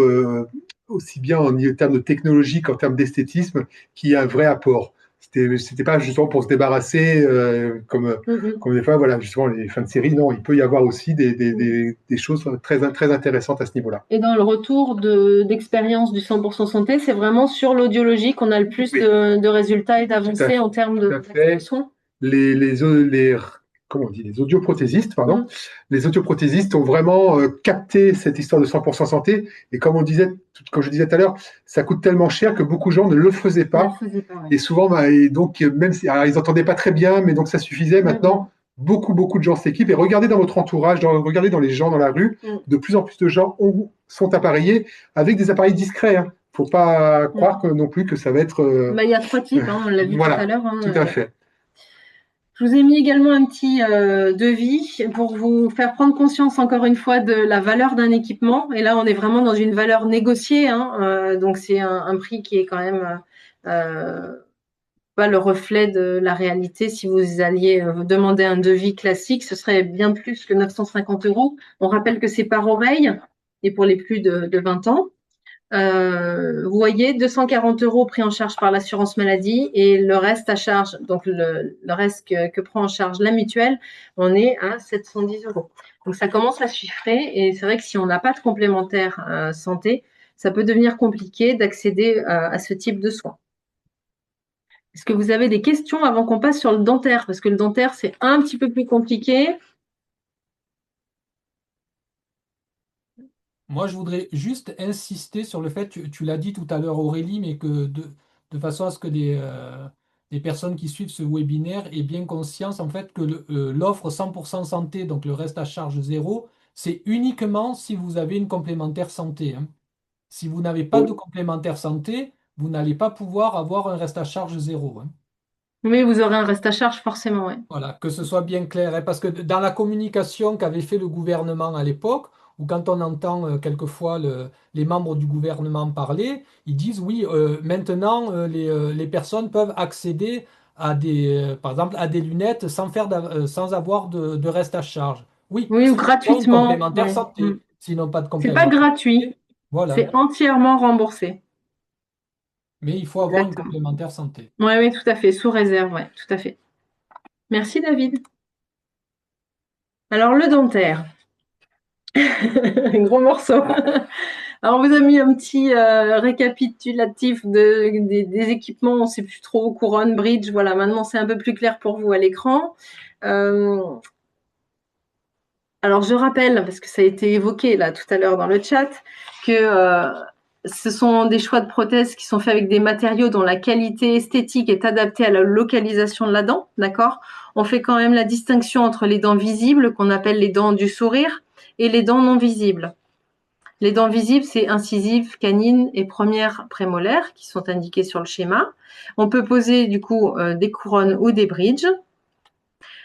aussi bien en termes de technologie qu'en termes d'esthétisme, qui ait un vrai apport. C'était pas justement pour se débarrasser comme des fois, voilà, justement les fins de série. Non, il peut y avoir aussi des choses très intéressantes à ce niveau-là. Et dans le retour d'expérience du 100% santé, c'est vraiment sur l'audiologie qu'on a le plus Oui. de résultats et d'avancées en termes de soins. Comment on dit, les audioprothésistes, pardon. Les audioprothésistes ont vraiment capté cette histoire de 100% santé. Et comme je disais tout à l'heure, ça coûte tellement cher que beaucoup de gens ne le faisaient pas. Ouais. Et souvent, et donc, même si alors, ils n'entendaient pas très bien, mais donc ça suffisait. Maintenant, beaucoup de gens s'équipent. Et regardez dans votre entourage, regardez dans les gens dans la rue, de plus en plus de gens sont appareillés avec des appareils discrets. Hein. Faut pas croire non plus que ça va être. Il y a trois types, on l'a vu tout à l'heure. Tout à fait. Je vous ai mis également un petit devis pour vous faire prendre conscience encore une fois de la valeur d'un équipement. Et là, on est vraiment dans une valeur négociée. Donc, c'est un prix qui est quand même pas le reflet de la réalité. Si vous alliez demander un devis classique, ce serait bien plus que 950 €. On rappelle que c'est par oreille et pour les plus de 20 ans. Vous voyez, 240 € pris en charge par l'assurance maladie et le reste à charge, donc le reste que prend en charge la mutuelle, on est à 710 €. Donc ça commence à chiffrer et c'est vrai que si on n'a pas de complémentaire santé, ça peut devenir compliqué d'accéder à ce type de soins. Est-ce que vous avez des questions avant qu'on passe sur le dentaire? Parce que le dentaire, c'est un petit peu plus compliqué. Moi, je voudrais juste insister sur le fait, tu l'as dit tout à l'heure Aurélie, mais que de façon à ce que les personnes qui suivent ce webinaire aient bien conscience en fait que l'offre 100% santé, donc le reste à charge zéro, c'est uniquement si vous avez une complémentaire santé. Hein. Si vous n'avez pas de complémentaire santé, vous n'allez pas pouvoir avoir un reste à charge zéro. Hein. Oui, vous aurez un reste à charge forcément, oui. Voilà, que ce soit bien clair, hein, parce que dans la communication qu'avait fait le gouvernement à l'époque, ou quand on entend quelquefois les membres du gouvernement parler, ils disent oui, maintenant les personnes peuvent accéder à par exemple, à des lunettes sans avoir de reste à charge. Oui, Oui, ou s'ils ont une gratuitement. complémentaire Oui. santé. S'ils n'ont pas de C'est pas complémentaire gratuit, santé, voilà. c'est entièrement remboursé. Mais il faut avoir une Exactement. complémentaire santé. Oui, oui, tout à fait, sous réserve, oui, tout à fait. Merci David. Alors le dentaire, un gros morceau. Alors on vous a mis un petit récapitulatif des équipements, on ne sait plus trop, couronne, bridge, voilà, maintenant c'est un peu plus clair pour vous à l'écran. Alors je rappelle, parce que ça a été évoqué là tout à l'heure dans le chat, que ce sont des choix de prothèses qui sont faits avec des matériaux dont la qualité esthétique est adaptée à la localisation de la dent, d'accord? On fait quand même la distinction entre les dents visibles, qu'on appelle les dents du sourire, et les dents non visibles. Les dents visibles, c'est incisives, canines et premières prémolaires qui sont indiquées sur le schéma. On peut poser du coup des couronnes ou des bridges.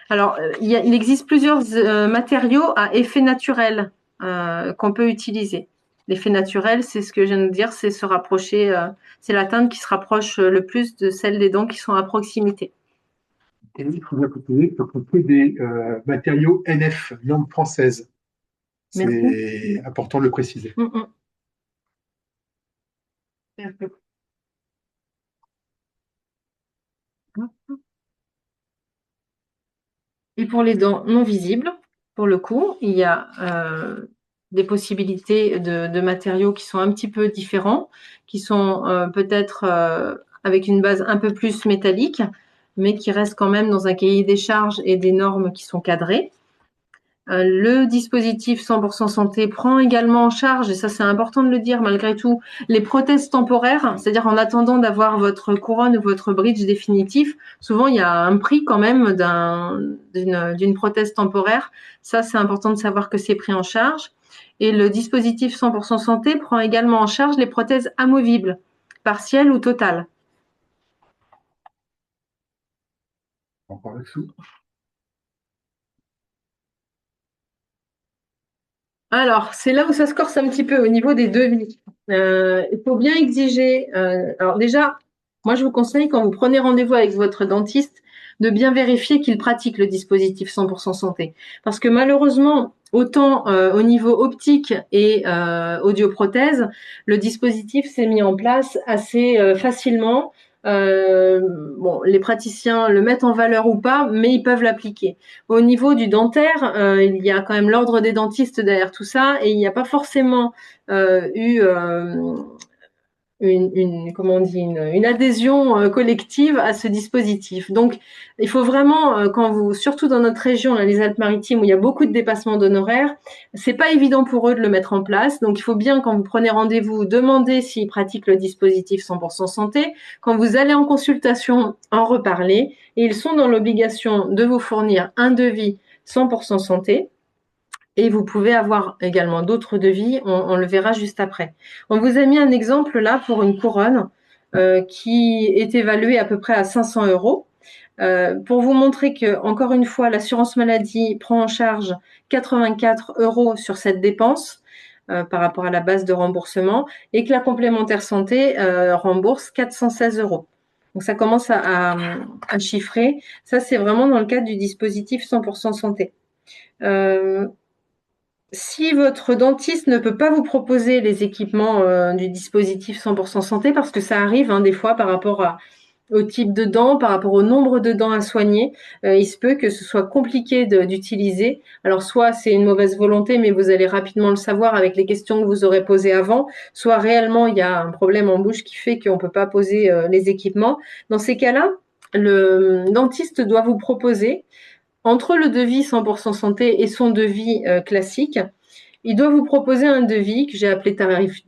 Alors, il existe plusieurs matériaux à effet naturel qu'on peut utiliser. L'effet naturel, c'est ce que je viens de dire, c'est se rapprocher, c'est la teinte qui se rapproche le plus de celle des dents qui sont à proximité. Et il faut bien préciser qu'on peut des matériaux NF, langue française. Merci. C'est important de le préciser. Et pour les dents non visibles, pour le coup, il y a des possibilités de matériaux qui sont un petit peu différents, qui sont peut-être avec une base un peu plus métallique, mais qui restent quand même dans un cahier des charges et des normes qui sont cadrées. Le dispositif 100% santé prend également en charge, et ça c'est important de le dire malgré tout, les prothèses temporaires, c'est-à-dire en attendant d'avoir votre couronne ou votre bridge définitif, souvent il y a un prix quand même d'une prothèse temporaire. Ça c'est important de savoir que c'est pris en charge. Et le dispositif 100% santé prend également en charge les prothèses amovibles, partielles ou totales. Encore dessous. Alors, c'est là où ça se corse un petit peu au niveau des devis. Il faut bien exiger. Alors déjà, moi, je vous conseille quand vous prenez rendez-vous avec votre dentiste de bien vérifier qu'il pratique le dispositif 100% santé, parce que malheureusement, autant au niveau optique et audioprothèse, le dispositif s'est mis en place assez facilement. Euh, bon, les praticiens le mettent en valeur ou pas, mais ils peuvent l'appliquer. Au niveau du dentaire, il y a quand même l'ordre des dentistes derrière tout ça et il n'y a pas forcément eu comment on dit, une adhésion collective à ce dispositif. Donc, il faut vraiment, quand vous, surtout dans notre région, là, les Alpes-Maritimes, où il y a beaucoup de dépassements d'honoraires, c'est pas évident pour eux de le mettre en place. Donc, il faut bien, quand vous prenez rendez-vous, demander s'ils pratiquent le dispositif 100% santé. Quand vous allez en consultation, en reparler. Et ils sont dans l'obligation de vous fournir un devis 100% santé. Et vous pouvez avoir également d'autres devis, on le verra juste après. On vous a mis un exemple là pour une couronne qui est évaluée à peu près à 500 euros. Pour vous montrer que, encore une fois, l'assurance maladie prend en charge 84 euros sur cette dépense par rapport à la base de remboursement et que la complémentaire santé rembourse 416 euros. Donc ça commence à chiffrer. Ça, c'est vraiment dans le cadre du dispositif 100% santé. Si votre dentiste ne peut pas vous proposer les équipements du dispositif 100% santé, parce que ça arrive des fois par rapport au type de dents, par rapport au nombre de dents à soigner, il se peut que ce soit compliqué d'utiliser. Alors soit c'est une mauvaise volonté, mais vous allez rapidement le savoir avec les questions que vous aurez posées avant, soit réellement il y a un problème en bouche qui fait qu'on ne peut pas poser les équipements. Dans ces cas-là, le dentiste doit vous proposer entre le devis 100% santé et son devis classique, il doit vous proposer un devis que j'ai appelé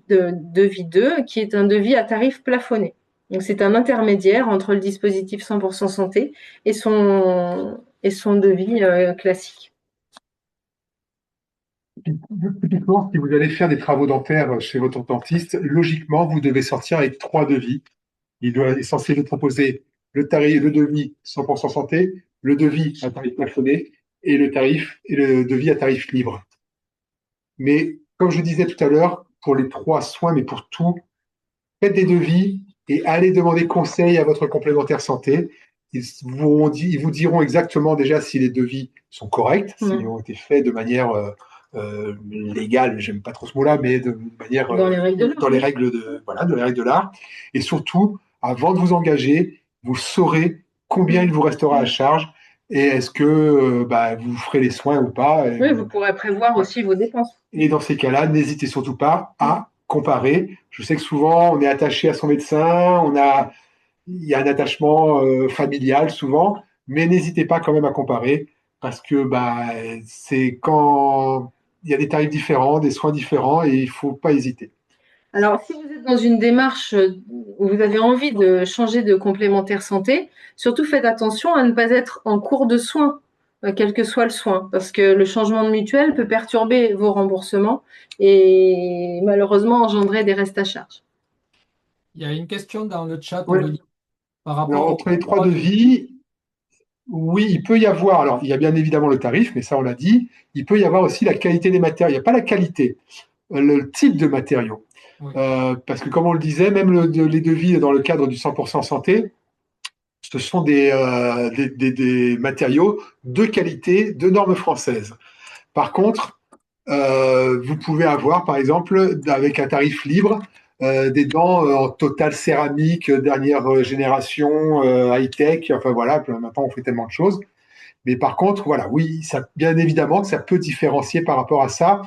devis 2, qui est un devis à tarif plafonné. Donc c'est un intermédiaire entre le dispositif 100% santé et son devis classique. Typiquement, si vous allez faire des travaux dentaires chez votre dentiste, logiquement, vous devez sortir avec trois devis. Il est censé vous proposer le devis 100% santé, le devis à tarif plafonné et le devis à tarif libre. Mais comme je disais tout à l'heure, pour les trois soins, mais pour tout, faites des devis et allez demander conseil à votre complémentaire santé. Ils vous diront exactement déjà si les devis sont corrects, s'ils ont été faits de manière légale, j'aime pas trop ce mot-là, mais de manière Dans les règles de l'art. dans les règles voilà, de les règles de l'art. Et surtout, avant de vous engager, vous saurez combien il vous restera à charge et est-ce que vous ferez les soins ou pas. Oui, vous pourrez prévoir aussi vos dépenses. Et dans ces cas-là, n'hésitez surtout pas à comparer. Je sais que souvent, on est attaché à son médecin, il y a un attachement familial souvent, mais n'hésitez pas quand même à comparer parce que c'est quand il y a des tarifs différents, des soins différents et il ne faut pas hésiter. Alors, si vous êtes dans une démarche où vous avez envie de changer de complémentaire santé, surtout faites attention à ne pas être en cours de soins, quel que soit le soin, parce que le changement de mutuelle peut perturber vos remboursements et malheureusement engendrer des restes à charge. Il y a une question dans le chat, Ouais. Olivier, par Alors, rapport entre les trois devis, oui, il peut y avoir, alors il y a bien évidemment le tarif, mais ça on l'a dit, il peut y avoir aussi la qualité des matériaux. Il n'y a pas la qualité, le type de matériaux. Oui. Parce que comme on le disait, même les devis dans le cadre du 100% santé, ce sont des matériaux de qualité, de normes françaises. Par contre, vous pouvez avoir, par exemple, avec un tarif libre, des dents en total céramique, dernière génération, high-tech, enfin voilà, maintenant on fait tellement de choses. Mais par contre, voilà, oui, ça, bien évidemment que ça peut différencier par rapport à ça.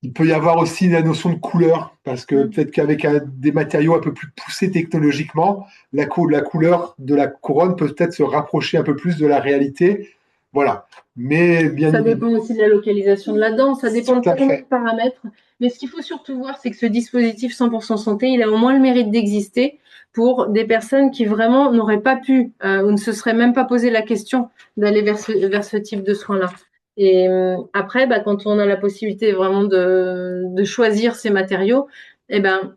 Il peut y avoir aussi la notion de couleur, parce que peut-être qu'avec des matériaux un peu plus poussés technologiquement, la couleur de la couronne peut peut-être se rapprocher un peu plus de la réalité. Voilà. Mais bien Ça évidemment. dépend aussi de la localisation de la dent, ça dépend de Tout à tellement de fait. paramètres. Mais ce qu'il faut surtout voir, c'est que ce dispositif 100% santé, il a au moins le mérite d'exister pour des personnes qui vraiment n'auraient pas pu ou ne se seraient même pas posé la question d'aller vers ce type de soins-là. Et après, quand on a la possibilité vraiment de choisir ces matériaux, eh ben,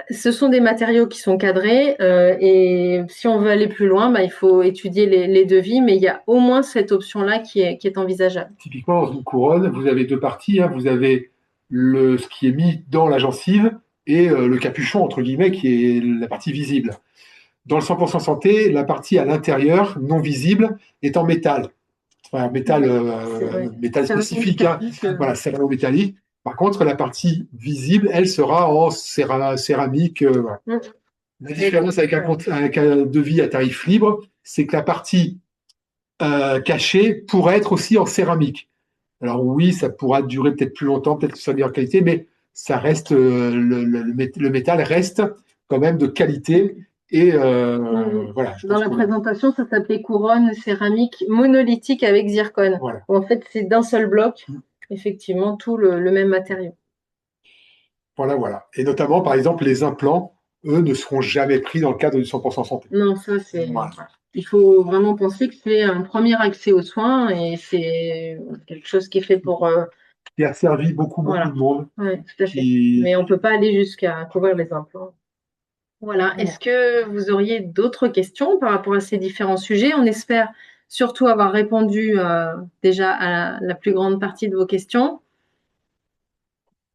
Ce sont des matériaux qui sont cadrés et si on veut aller plus loin, il faut étudier les devis, mais il y a au moins cette option-là qui est envisageable. Typiquement, dans une couronne, vous avez deux parties, hein. Vous avez ce qui est mis dans la gencive et le capuchon, entre guillemets, qui est la partie visible. Dans le 100% santé, la partie à l'intérieur, non visible, est en métal. Enfin, métal spécifique, hein. Voilà, céramo-métallique. Par contre, la partie visible, elle sera en céramique. Voilà. La différence avec un devis à tarif libre, c'est que la partie cachée pourrait être aussi en céramique. Alors oui, ça pourra durer peut-être plus longtemps, peut-être que ça sera de meilleure qualité, mais ça reste le métal reste quand même de qualité. Et voilà. Dans la présentation, ça s'appelait couronne céramique monolithique avec zircone. Voilà. En fait, c'est d'un seul bloc, effectivement, tout le même matériau. Voilà, voilà. Et notamment, par exemple, les implants, eux, ne seront jamais pris dans le cadre du 100% santé. Non, ça, c'est. Voilà. Il faut vraiment penser que c'est un premier accès aux soins et c'est quelque chose qui est fait pour. Qui a servi beaucoup de monde. Oui, tout à fait. Mais on ne peut pas aller jusqu'à couvrir les implants. Voilà. Est-ce que vous auriez d'autres questions par rapport à ces différents sujets? On espère surtout avoir répondu déjà à la plus grande partie de vos questions.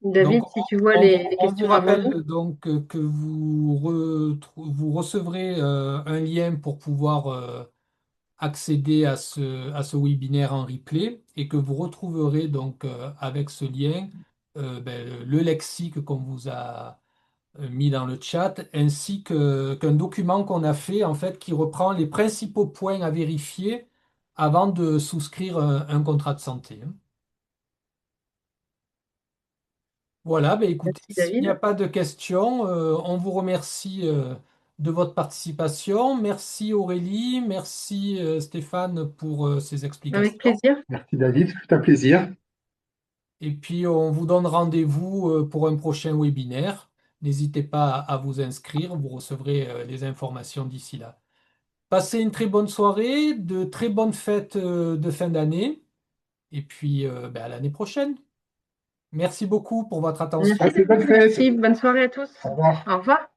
David, Donc, si tu vois on les vous questions rappelle avant nous. donc que vous recevrez un lien pour pouvoir accéder à ce webinaire en replay et que vous retrouverez donc avec ce lien le lexique qu'on vous a mis dans le chat ainsi qu'un document qu'on a fait en fait qui reprend les principaux points à vérifier avant de souscrire un contrat de santé, hein. Voilà, ben écoutez, Merci, s'il n'y a David. pas de questions, on vous remercie de votre participation. Merci Aurélie, merci Stéphane pour ces Avec explications. plaisir. Merci David, c'est un plaisir. Et puis on vous donne rendez-vous pour un prochain webinaire. N'hésitez pas à vous inscrire, vous recevrez les informations d'ici là. Passez une très bonne soirée, de très bonnes fêtes de fin d'année, et puis à l'année prochaine. Merci beaucoup pour votre attention. Merci. Bonne fête. Merci. Bonne soirée à tous. Au revoir. Au revoir.